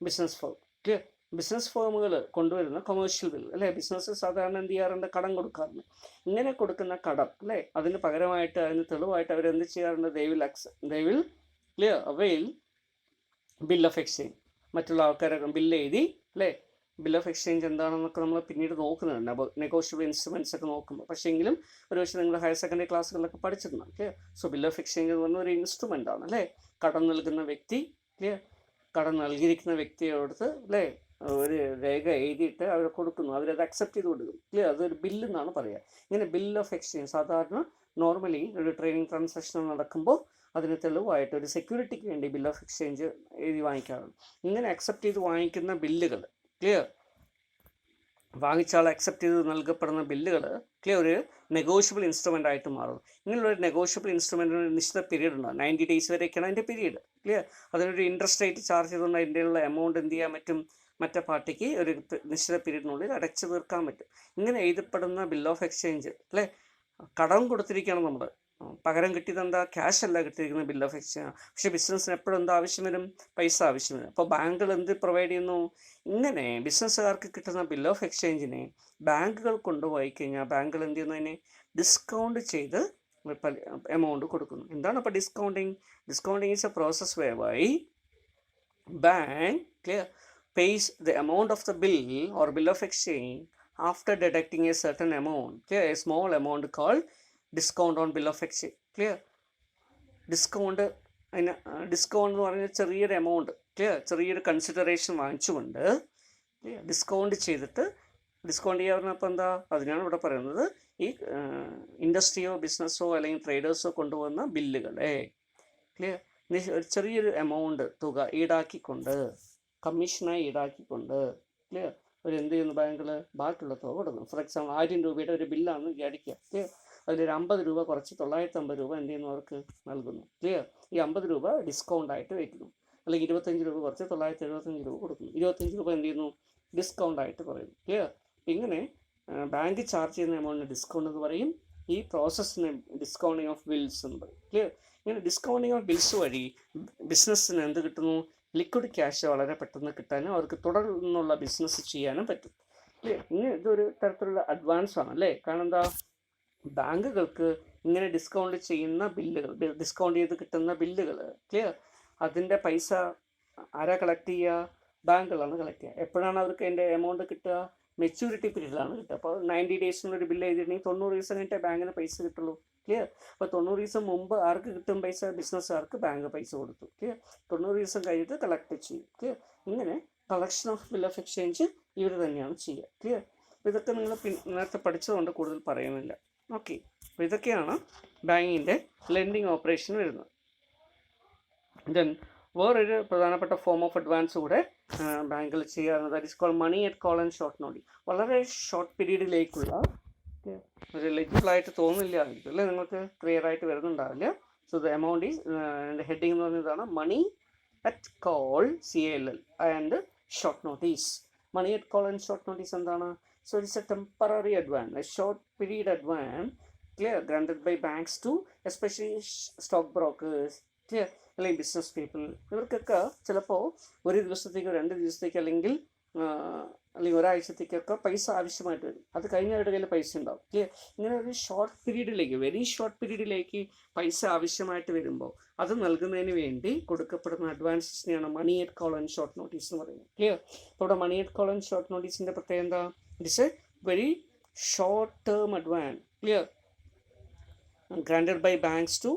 business firm. Clear? Business ഫേമുകൾ കൊണ്ടുവരുന്ന കൊമേഴ്ഷ്യൽ ബിൽ, അല്ലേ? ബിസിനസ് സാധാരണ എന്ത് ചെയ്യാറുണ്ട്? കടം കൊടുക്കാറുണ്ട്. ഇങ്ങനെ കൊടുക്കുന്ന കടം, അല്ലേ, അതിന് പകരമായിട്ട്, അതിന് തെളിവായിട്ട് അവരെന്ത് ചെയ്യാറുണ്ട്? They will clear avail bill of exchange. മറ്റുള്ള ആൾക്കാരൊക്കെ ബില്ല് എഴുതി, അല്ലേ, ബിൽ ഓഫ് എക്സ്ചേഞ്ച് എന്താണെന്നൊക്കെ നമ്മൾ പിന്നീട് നോക്കുന്നുണ്ട്, അപ്പോൾ നെഗോഷ്യബിൾ ഇൻസ്ട്രുമെൻറ്റ്സ് ഒക്കെ നോക്കുമ്പോൾ. പക്ഷേ എങ്കിലും ഒരു പക്ഷേ നിങ്ങൾ ഹയർ സെക്കൻഡറി ക്ലാസ്സുകളിലൊക്കെ പഠിച്ചിട്ടുണ്ട്. Okay? So bill of exchange എന്ന് പറഞ്ഞ ഒരു ഇൻസ്ട്രുമെൻ്റ് ആണ്, അല്ലേ? കടം നൽകുന്ന വ്യക്തി, ക്ലിയർ, കടം നൽകിയിരിക്കുന്ന വ്യക്തിയോടത്ത്, അല്ലേ, ഒരു രേഖ എഴുതിയിട്ട് അവർ കൊടുക്കുന്നു, അവരത് അക്സെപ്റ്റ് ചെയ്ത് കൊടുക്കും. ക്ലിയർ? അതൊരു ബില്ലെന്നാണ് പറയുക. ഇങ്ങനെ ബിൽ ഓഫ് എക്സ്ചേഞ്ച് സാധാരണ നോർമലി ഒരു ട്രേഡിംഗ് ട്രാൻസാക്ഷൻ നടക്കുമ്പോൾ അതിന് തെളിവായിട്ട് ഒരു സെക്യൂരിറ്റിക്ക് വേണ്ടി ബിൽ ഓഫ് എക്സ്ചേഞ്ച് എഴുതി വാങ്ങിക്കാറുണ്ട്. ഇങ്ങനെ അക്സെപ്റ്റ് ചെയ്ത് വാങ്ങിക്കുന്ന ബില്ലുകൾ, ക്ലിയർ, വാങ്ങിച്ചാൽ അക്സെപ്റ്റ് ചെയ്ത് നൽകപ്പെടുന്ന ബില്ലുകൾ, ക്ലിയർ, ഒരു നെഗോഷ്യബിൾ ഇൻസ്ട്രുമെൻ്റ് ആയിട്ട് മാറും. ഇങ്ങനെയുള്ളൊരു നെഗോഷ്യബിൾ ഇൻസ്ട്രുമെൻറ്റിന് ഒരു നിശ്ചിത പീരീഡ് ഉണ്ടാകും. 90 days വരെയൊക്കെയാണ് അതിൻ്റെ പീരീഡ്. ക്ലിയർ? അതിനൊരു ഇൻട്രസ്റ്റ് റേറ്റ് ചാർജ് ചെയ്തുകൊണ്ട് അതിൻ്റെയുള്ള എമൗണ്ട് എന്ത് ചെയ്യാൻ പറ്റും? മറ്റേ പാർട്ടിക്ക് ഒരു നിശ്ചിത പീരീഡിനുള്ളിൽ അടച്ചു തീർക്കാൻ പറ്റും. ഇങ്ങനെ എഴുതപ്പെടുന്ന ബിൽ ഓഫ് എക്സ്ചേഞ്ച്, അല്ലേ, കടം കൊടുത്തിരിക്കുകയാണ് നമ്മൾ, പകരം കിട്ടിയത് എന്താ? ക്യാഷ് അല്ല കിട്ടിയിരിക്കുന്ന ബിൽ ഓഫ് എക്സ്ചേഞ്ച്. പക്ഷേ ബിസിനസ്സിന് എപ്പോഴും എന്താ ആവശ്യം വരും? പൈസ ആവശ്യം വരും. അപ്പോൾ ബാങ്കുകൾ എന്ത് പ്രൊവൈഡ് ചെയ്യുന്നു? ഇങ്ങനെ ബിസിനസ്സുകാർക്ക് കിട്ടുന്ന ബിൽ ഓഫ് എക്സ്ചേഞ്ചിനെ ബാങ്കുകൾ കൊണ്ടുപോയി കഴിഞ്ഞാൽ ബാങ്കുകൾ എന്ത് ചെയ്യുന്നതിനെ ഡിസ്കൗണ്ട് ചെയ്ത് എമൗണ്ട് കൊടുക്കുന്നു. എന്താണ് അപ്പോൾ discounting? Discounting is A process whereby bank, clear, pays the amount of the bill or bill of exchange after deducting a certain amount, clear, a small amount called discount on bill of exchange. Clear? Discount, അതിന് ഡിസ്കൗണ്ട് എന്ന് പറഞ്ഞാൽ ചെറിയൊരു എമൗണ്ട്, ക്ലിയർ, ചെറിയൊരു കൺസിഡറേഷൻ വാങ്ങിച്ചുകൊണ്ട് ഡിസ്കൗണ്ട് ചെയ്തിട്ട്, ഡിസ്കൗണ്ട് ചെയ്യാൻ പറഞ്ഞപ്പോൾ എന്താ? അതിനാണ് ഇവിടെ പറയുന്നത് ഈ ഇൻഡസ്ട്രിയോ ബിസിനസ്സോ അല്ലെങ്കിൽ ട്രേഡേഴ്സോ കൊണ്ടുവന്ന ബില്ലുകളെ, ക്ലിയർ, ഒരു ചെറിയൊരു എമൗണ്ട് തുക ഈടാക്കിക്കൊണ്ട്, കമ്മീഷനായി ഈടാക്കിക്കൊണ്ട് ക്ലിയർ ഒരു എന്ത് ചെയ്യുന്നു ബാങ്കിൽ ബാക്കിയുള്ള തുക കൊടുക്കുന്നു. ഫോർ എക്സാമ്പിൾ 1000 രൂപയുടെ ഒരു ബില്ലാണെന്ന് വിചാരിക്കുക. ക്ലിയർ അതിലൊരു 50 രൂപ കുറച്ച് 950 രൂപ എന്ത് ചെയ്യുന്നു അവർക്ക് നൽകുന്നു. ക്ലിയർ ഈ 50 രൂപ ഡിസ്കൗണ്ട് ആയിട്ട് വയ്ക്കുന്നു. അല്ലെങ്കിൽ 25 രൂപ കുറച്ച് 975 രൂപ കൊടുക്കുന്നു. 25 രൂപ എന്ത് ചെയ്യുന്നു ഡിസ്കൗണ്ട് ആയിട്ട് പറയുന്നു. ക്ലിയർ ഇങ്ങനെ ബാങ്ക് ചാർജ് ചെയ്യുന്ന എമൗണ്ടിന് ഡിസ്കൗണ്ട് എന്ന് പറയും. ഈ പ്രോസസ്സിന് ഡിസ്കൗണ്ടിങ് ഓഫ് ബിൽസ് എന്ന് പറയും. ക്ലിയർ ഇങ്ങനെ ഡിസ്കൗണ്ടിങ് ഓഫ് ബിൽസ് വഴി ബിസിനസ്സിന് എന്ത് കിട്ടുന്നു, ലിക്വിഡ് ക്യാഷ് വളരെ പെട്ടെന്ന് കിട്ടാനും അവർക്ക് തുടർന്നുള്ള ബിസിനസ് ചെയ്യാനും പറ്റും. ക്ലിയർ ഇങ്ങനെ ഇതൊരു തരത്തിലുള്ള അഡ്വാൻസ് ആണ് അല്ലേ. കാരണം എന്താ, ബാങ്കുകൾക്ക് ഇങ്ങനെ ഡിസ്കൗണ്ട് ചെയ്യുന്ന ബില്ലുകൾ, ഡിസ്കൗണ്ട് ചെയ്ത് കിട്ടുന്ന ബില്ലുകൾ ക്ലിയർ അതിൻ്റെ പൈസ ആരാ കളക്ട് ചെയ്യുക, ബാങ്കുകളാണ് കളക്ട് ചെയ്യുക. എപ്പോഴാണ് അവർക്ക് അതിൻ്റെ എമൗണ്ട് കിട്ടുക, മെച്യൂരിറ്റി പീരീഡിലാണ് കിട്ടുക. അപ്പോൾ 90 ഡേയ്സിനൊരു ബില്ല് ചെയ്തിട്ടുണ്ടെങ്കിൽ 90 ദിവസം കഴിഞ്ഞിട്ടേ ബാങ്കിന് പൈസ കിട്ടുള്ളൂ. ക്ലിയർ അപ്പോൾ 90 ദിവസം മുമ്പ് ആർക്ക് കിട്ടും പൈസ, ബിസിനസ്സുകാർക്ക് ബാങ്ക് പൈസ കൊടുത്തു. ക്ലിയർ 90 ദിവസം കഴിഞ്ഞിട്ട് കളക്ട് ചെയ്യും. ക്ലിയർ ഇങ്ങനെ collection of bill of exchange ഇവർ തന്നെയാണ് ചെയ്യുക. ക്ലിയർ ഇതൊക്കെ നിങ്ങൾ നേരത്തെ പഠിച്ചതുകൊണ്ട് കൂടുതൽ പറയുന്നില്ല. ഓക്കെ അപ്പോൾ ഇതൊക്കെയാണ് ബാങ്കിൻ്റെ ലെൻഡിങ് ഓപ്പറേഷൻ വരുന്നത്. ദെൻ വേറൊരു പ്രധാനപ്പെട്ട ഫോം ഓഫ് അഡ്വാൻസ് കൂടെ ബാങ്കിൽ ചെയ്യാറുണ്ട്. That is call money at call and short notice. വളരെ ഷോർട്ട് പീരീഡിലേക്കുള്ള ഒരു ലെജിബിളായിട്ട് തോന്നില്ല ആയിരിക്കും അല്ലേ, നിങ്ങൾക്ക് ക്ലിയർ ആയിട്ട് വരുന്നുണ്ടാവില്ല. So the amount is heading എന്ന് പറഞ്ഞതാണ് money at call CALL and short notice. Money at call and short notice എന്താണ്? So it's a temporary advance, a short period advance clear granted by banks to especially stock brokers clear അല്ലെങ്കിൽ ബിസിനസ് പീപ്പിൾ. ഇവർക്കൊക്കെ ചിലപ്പോൾ ഒരു ദിവസത്തേക്കോ 2 ദിവസത്തേക്കോ അല്ലെങ്കിൽ ഒരാഴ്ചത്തേക്കൊക്കെ പൈസ ആവശ്യമായിട്ട് വരും. അത് കഴിഞ്ഞ അവരുടെ കയ്യിൽ പൈസ ഉണ്ടാവും. ക്ലിയർ ഇങ്ങനെ ഒരു ഷോർട്ട് പീരീഡിലേക്ക്, വെരി ഷോർട്ട് പീരീഡിലേക്ക് പൈസ ആവശ്യമായിട്ട് വരുമ്പോൾ അത് നൽകുന്നതിന് വേണ്ടി കൊടുക്കപ്പെടുന്ന അഡ്വാൻസസിനെയാണ് money at call and short notice എന്ന് പറയുന്നത്. ക്ലിയർ അപ്പോൾ ഇവിടെ money at call and short നോട്ടീസിൻ്റെ പ്രത്യേകത എന്താ? It's a very short term advance. Clear granted by banks to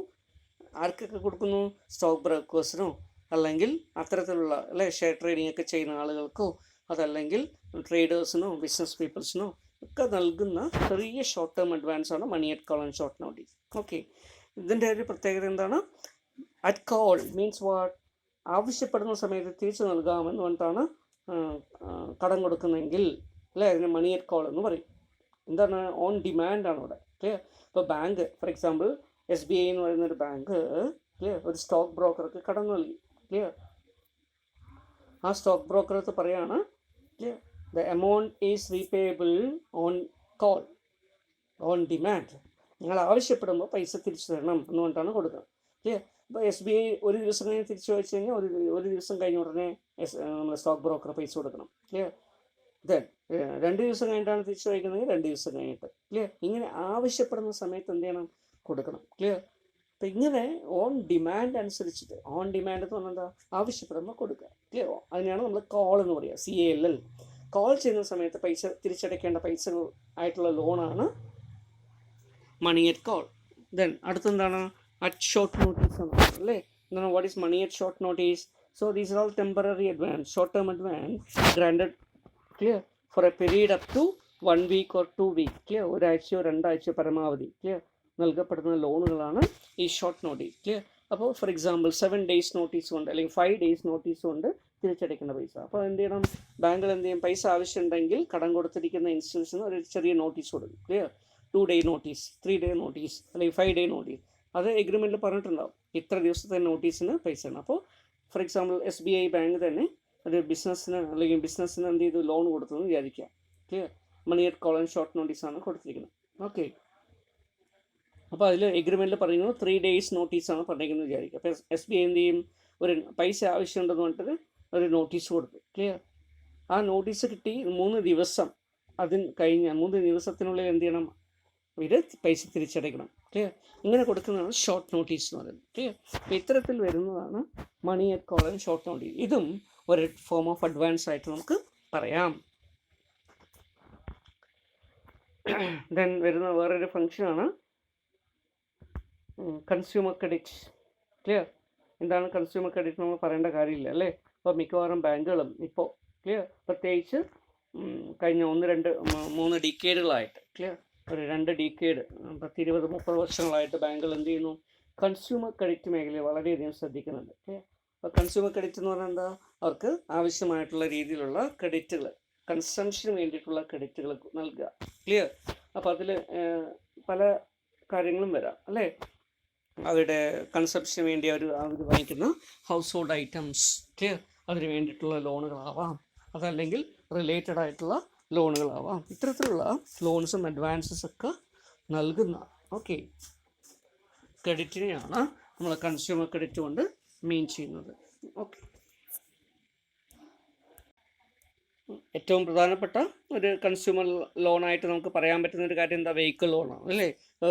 ആർക്കൊക്കെ കൊടുക്കുന്നു? സ്റ്റോക്ക് ബ്രോക്കേഴ്സിനോ അല്ലെങ്കിൽ അത്തരത്തിലുള്ള അല്ലെ ഷെയർ ട്രേഡിംഗ് ഒക്കെ ചെയ്യുന്ന ആളുകൾക്കോ അതല്ലെങ്കിൽ ട്രേഡേഴ്സിനോ ബിസിനസ് പീപ്പിൾസിനോ ഒക്കെ നൽകുന്ന ചെറിയ ഷോർട്ട് ടേം അഡ്വാൻസ് ആണ് money at call and short notice. Okay ഇതിൻ്റെ ഒരു പ്രത്യേകത എന്താണ്? അറ്റ് കോൾ മീൻസ് വാട്ട്, ആവശ്യപ്പെടുന്ന സമയത്ത് തിരിച്ചു നൽകാമെന്ന് പറഞ്ഞിട്ടാണ് കടം കൊടുക്കുന്നതെങ്കിൽ അല്ലേ അതിന് മണി അറ്റ് കോൾ എന്ന് പറയും. എന്താണ്? ഓൺ ഡിമാൻഡ് ആണ് ഇവിടെ. ക്ലിയർ ഇപ്പോൾ ബാങ്ക് ഫോർ എക്സാമ്പിൾ SBI എന്ന് പറയുന്നൊരു ബാങ്ക് ക്ലിയർ ഒരു സ്റ്റോക്ക് ബ്രോക്കർക്ക് കടം നൽകി. ക്ലിയർ ആ സ്റ്റോക്ക് ബ്രോക്കർക്ക് പറയാണ് clear the amount is repayable on call, on demand. നിങ്ങൾ ആവശ്യപ്പെടുമ്പോൾ പൈസ തിരിച്ചു തരണം എന്ന് പറഞ്ഞിട്ടാണ് കൊടുക്കുന്നത്. ക്ലിയർ ഇപ്പോൾ SBI ഒരു ദിവസം കഴിഞ്ഞ് തിരിച്ചു വെച്ച് കഴിഞ്ഞാൽ ഒരു ദിവസം കഴിഞ്ഞ ഉടനെ നമ്മൾ സ്റ്റോക്ക് ബ്രോക്കർ പൈസ കൊടുക്കണം. ക്ലിയർ ദെൻ 2 ദിവസം കഴിഞ്ഞിട്ടാണ് തിരിച്ചു വയ്ക്കുന്നതെങ്കിൽ 2 ദിവസം കഴിഞ്ഞിട്ട്. ക്ലിയർ ഇങ്ങനെ ആവശ്യപ്പെടുന്ന സമയത്ത് എന്ത് ചെയ്യണം? കൊടുക്കണം. ക്ലിയർ അപ്പം ഇങ്ങനെ ഓൺ ഡിമാൻഡ് അനുസരിച്ചിട്ട്, ഓൺ ഡിമാൻഡ് എന്ന് പറഞ്ഞാൽ എന്താ? ആവശ്യപ്പെടുമ്പോൾ കൊടുക്കുക. ക്ലിയർ അതിനെയാണ് നമ്മൾ കോൾ എന്ന് പറയുക, CALL. കോൾ ചെയ്യുന്ന സമയത്ത് പൈസ തിരിച്ചടയ്ക്കേണ്ട പൈസ ആയിട്ടുള്ള ലോണാണ് മണി അറ്റ് കോൾ. ദെൻ അടുത്തെന്താണ്? അറ്റ് ഷോർട്ട് നോട്ടീസ് ആണ് അല്ലേ. എന്താണ്? What is money at short notice? So these are all temporary advance, short term advance granted clear for a period up to 1 week or 2 weeks. Clear ഒരാഴ്ചയോ 2 ആഴ്ചയോ പരമാവധി ക്ലിയർ നൽകപ്പെടുന്ന ലോണുകളാണ് ഈ ഷോർട്ട് നോട്ടീസ്. ക്ലിയർ അപ്പോൾ ഫോർ എക്സാമ്പിൾ 7 days നോട്ടീസ് കൊണ്ട് അല്ലെങ്കിൽ 5 days നോട്ടീസ് കൊണ്ട് തിരിച്ചടയ്ക്കേണ്ട പൈസ. അപ്പോൾ എന്ത് ചെയ്യണം? ബാങ്കിൽ എന്ത് ചെയ്യും? പൈസ ആവശ്യമുണ്ടെങ്കിൽ കടം കൊടുത്തിരിക്കുന്ന ഇൻസ്റ്റിറ്റ്യൂഷന് ഒരു ചെറിയ നോട്ടീസ് കൊടുക്കും. Clear 2 day notice, 3 day notice അല്ലെങ്കിൽ 5 day നോട്ടീസ്. അത് എഗ്രിമെൻറ്റിൽ പറഞ്ഞിട്ടുണ്ടാവും ഇത്ര ദിവസത്തെ നോട്ടീസിന് പൈസ ആണ്. അപ്പോൾ ഫോർ എക്സാമ്പിൾ SBI ബാങ്ക് തന്നെ ഒരു ബിസിനസ്സിന് അല്ലെങ്കിൽ ബിസിനസ്സിന് എന്ത് ചെയ്തു? ലോൺ കൊടുത്തെന്ന് വിചാരിക്കുക. Clear money at call and short നോട്ടീസാണ് കൊടുത്തിരിക്കുന്നത്. ഓക്കെ അപ്പോൾ അതിൽ എഗ്രിമെൻറ്റിൽ പറയുന്നത് 3 days നോട്ടീസാണ് പറഞ്ഞിരിക്കുന്നത് വിചാരിക്കുക. അപ്പോൾ SBI എന്ത് ചെയ്യും? ഒരു പൈസ ആവശ്യമുണ്ടെന്ന് പറഞ്ഞിട്ട് ഒരു നോട്ടീസ് കൊടുത്തു. ക്ലിയർ ആ നോട്ടീസ് കിട്ടി 3 ദിവസം അതിന് കഴിഞ്ഞ 3 ദിവസത്തിനുള്ളിൽ എന്ത് ചെയ്യണം? ഇത് പൈസ തിരിച്ചടയ്ക്കണം. ക്ലിയർ ഇങ്ങനെ കൊടുക്കുന്നതാണ് ഷോർട്ട് നോട്ടീസ് എന്ന് പറയുന്നത്. ക്ലിയർ അപ്പോൾ ഇത്തരത്തിൽ വരുന്നതാണ് money at call and short notice. ഇതും ഒരു ഫോം ഓഫ് അഡ്വാൻസ് ആയിട്ട് നമുക്ക് പറയാം. ദെൻ വരുന്ന വേറൊരു ഫങ്ഷനാണ് കൺസ്യൂമർ ക്രെഡിറ്റ്. ക്ലിയർ എന്താണ് കൺസ്യൂമർ ക്രെഡിറ്റ്? നമ്മൾ പറയേണ്ട കാര്യമില്ല അല്ലേ. അപ്പോൾ മിക്കവാറും ബാങ്കുകളും ഇപ്പോൾ ക്ലിയർ പ്രത്യേകിച്ച് കഴിഞ്ഞ 1-2-3 ഡിക്കേഡുകളായിട്ട് ക്ലിയർ ഒരു 2 ഡിക്കേഡ് 10-20-30 വർഷങ്ങളായിട്ട് ബാങ്കുകൾ എന്ത് ചെയ്യുന്നു? കൺസ്യൂമർ ക്രെഡിറ്റ് മേഖലയെ വളരെയധികം ശ്രദ്ധിക്കുന്നുണ്ട്. ക്ലിയർ കൺസ്യൂമർ ക്രെഡിറ്റ് എന്ന് പറഞ്ഞാൽ എന്താ, അവർക്ക് ആവശ്യമായിട്ടുള്ള രീതിയിലുള്ള ക്രെഡിറ്റുകൾ, കൺസംഷന് വേണ്ടിയിട്ടുള്ള ക്രെഡിറ്റുകൾ നൽകുക. ക്ലിയർ? അപ്പോൾ അതിൽ പല കാര്യങ്ങളും വരാം അല്ലേ. അവരുടെ കൺസംഷന് വേണ്ടി അവർ വാങ്ങിക്കുന്ന ഹൗസ് ഹോൾഡ് ഐറ്റംസ്, ക്ലിയർ, അതിന് വേണ്ടിയിട്ടുള്ള ലോണുകളാവാം, അതല്ലെങ്കിൽ റിലേറ്റഡ് ആയിട്ടുള്ള ലോണുകളാവാം. ഇത്തരത്തിലുള്ള ലോൺസും അഡ്വാൻസസ് ഒക്കെ നൽകുന്ന ക്രെഡിറ്റിനെയാണ് നമ്മൾ കൺസ്യൂമർ ക്രെഡിറ്റ് കൊണ്ട് മീൻ ചെയ്യുന്നത്. ഓക്കെ, ഏറ്റവും പ്രധാനപ്പെട്ട ഒരു കൺസ്യൂമർ ലോണായിട്ട് നമുക്ക് പറയാൻ പറ്റുന്ന ഒരു കാര്യം എന്താ, വെഹിക്കിൾ ലോണാണ് അല്ലേ.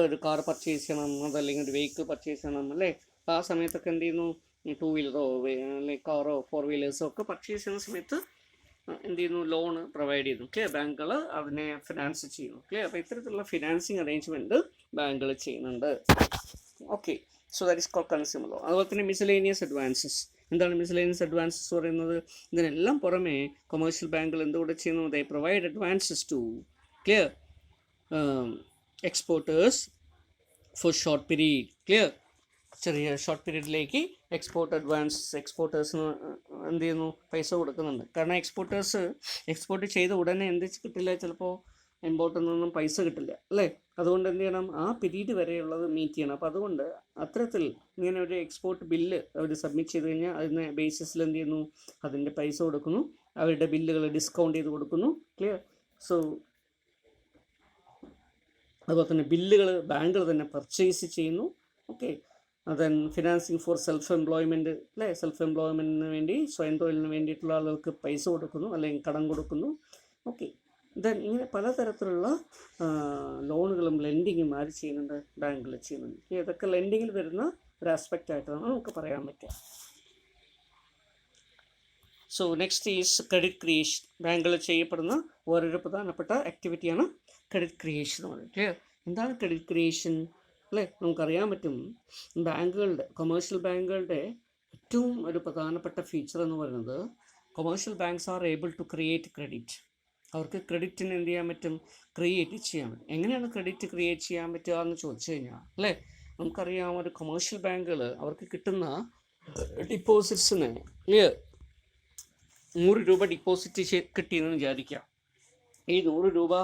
ഒരു കാർ പർച്ചേസ് ചെയ്യണം, അതല്ലെങ്കിൽ ഒരു വെഹിക്കിൾ പർച്ചേസ് ചെയ്യണം അല്ലേ. ആ സമയത്തൊക്കെ എന്ത് ചെയ്യുന്നു, 2 വീലറോ അല്ലെങ്കിൽ കാറോ 4 വീലേഴ്സോ ഒക്കെ പർച്ചേസ് ചെയ്യുന്ന സമയത്ത് എന്ത് ചെയ്യുന്നു, ലോണ് പ്രൊവൈഡ് ചെയ്യുന്നു. ക്ലിയർ? ബാങ്കുകൾ അതിനെ ഫിനാൻസ് ചെയ്യുന്നു. ക്ലിയർ? അപ്പോൾ ഇത്തരത്തിലുള്ള ഫിനാൻസിങ് അറേഞ്ച്മെൻറ്റ് ബാങ്കുകൾ ചെയ്യുന്നുണ്ട്. Okay, so that is called consumer loan. അതുപോലെ തന്നെ മിസലേനിയസ് അഡ്വാൻസസ്. എന്താണ് മിസലേനിയസ് അഡ്വാൻസസ് പറയുന്നത്? ഇതിനെല്ലാം പുറമെ കൊമേഴ്ഷ്യൽ ബാങ്കുകൾ എന്തുകൂടെ ചെയ്യുന്നു, they provide advances to clear exporters for short period. Clear? ചെറിയ ഷോർട്ട് പീരീഡിലേക്ക് എക്സ്പോർട്ടേഴ്സിന് എന്ത് ചെയ്യുന്നു, പൈസ കൊടുക്കുന്നുണ്ട്. കാരണം എക്സ്പോർട്ട് ചെയ്ത ഉടനെ എന്ത് കിട്ടില്ല, ചിലപ്പോൾ ഇമ്പോർട്ടിൽ നിന്നും പൈസ കിട്ടില്ല അല്ലേ. അതുകൊണ്ട് എന്ത് ചെയ്യണം, ആ പീരീഡ് വരെയുള്ളത് മീറ്റ് ചെയ്യണം. അപ്പോൾ അതുകൊണ്ട് അത്തരത്തിൽ ഇങ്ങനെ ഒരു എക്സ്പോർട്ട് ബില്ല് അവർ സബ്മിറ്റ് ചെയ്ത് കഴിഞ്ഞാൽ അതിന് ബേസിസിൽ എന്ത് ചെയ്യുന്നു, അതിൻ്റെ പൈസ കൊടുക്കുന്നു, അവരുടെ ബില്ലുകൾ ഡിസ്കൗണ്ട് ചെയ്ത് കൊടുക്കുന്നു. ക്ലിയർ? സോ അതുപോലെ തന്നെ ബില്ലുകൾ ബാങ്കുകൾ തന്നെ പർച്ചേസ് ചെയ്യുന്നു. ഓക്കെ, അതൻ ഫിനാൻസിങ് ഫോർ സെൽഫ് എംപ്ലോയ്മെൻറ്റ് അല്ലേ. സെൽഫ് എംപ്ലോയ്മെൻറ്റിന് വേണ്ടി, സ്വയം തൊഴിലിന് വേണ്ടിയിട്ടുള്ള ആളുകൾക്ക് പൈസ കൊടുക്കുന്നു അല്ലെങ്കിൽ കടം കൊടുക്കുന്നു. ഓക്കെ, ദെൻ ഇങ്ങനെ പലതരത്തിലുള്ള ലോണുകളും ലെൻഡിങ്ങും ആര് ചെയ്യുന്നുണ്ട്, ബാങ്കുകൾ ചെയ്യുന്നുണ്ട്. ഇതൊക്കെ ലെൻഡിങ്ങിൽ വരുന്ന ഒരു ആസ്പെക്റ്റ് ആയിട്ടാണ് നമുക്ക് പറയാൻ പറ്റുക. So next is credit creation. ബാങ്കുകൾ ചെയ്യപ്പെടുന്ന വേറൊരു പ്രധാനപ്പെട്ട ആക്ടിവിറ്റിയാണ് ക്രെഡിറ്റ് ക്രിയേഷൻ എന്ന് പറയുന്നത്. ക്ലിയർ? എന്താണ് ക്രെഡിറ്റ് ക്രിയേഷൻ അല്ലേ? നമുക്കറിയാൻ പറ്റും, കൊമേഴ്ഷ്യൽ ബാങ്കുകളുടെ ഏറ്റവും ഒരു പ്രധാനപ്പെട്ട ഫീച്ചർ എന്ന് പറയുന്നത്, commercial banks are able to create credit. അവർക്ക് ക്രെഡിറ്റിന് എന്ത് ചെയ്യാൻ പറ്റും, ക്രിയേറ്റ് ചെയ്യാൻ പറ്റും. എങ്ങനെയാണ് ക്രെഡിറ്റ് ക്രിയേറ്റ് ചെയ്യാൻ പറ്റുക എന്ന് ചോദിച്ചു കഴിഞ്ഞാൽ അല്ലേ, നമുക്കറിയാം ഒരു കൊമേഴ്ഷ്യൽ ബാങ്കുകൾ അവർക്ക് കിട്ടുന്ന ഡിപ്പോസിറ്റ്സിന് 100 രൂപ ഡിപ്പോസിറ്റ് കിട്ടിയെന്ന് വിചാരിക്കാം. ഈ 100 രൂപ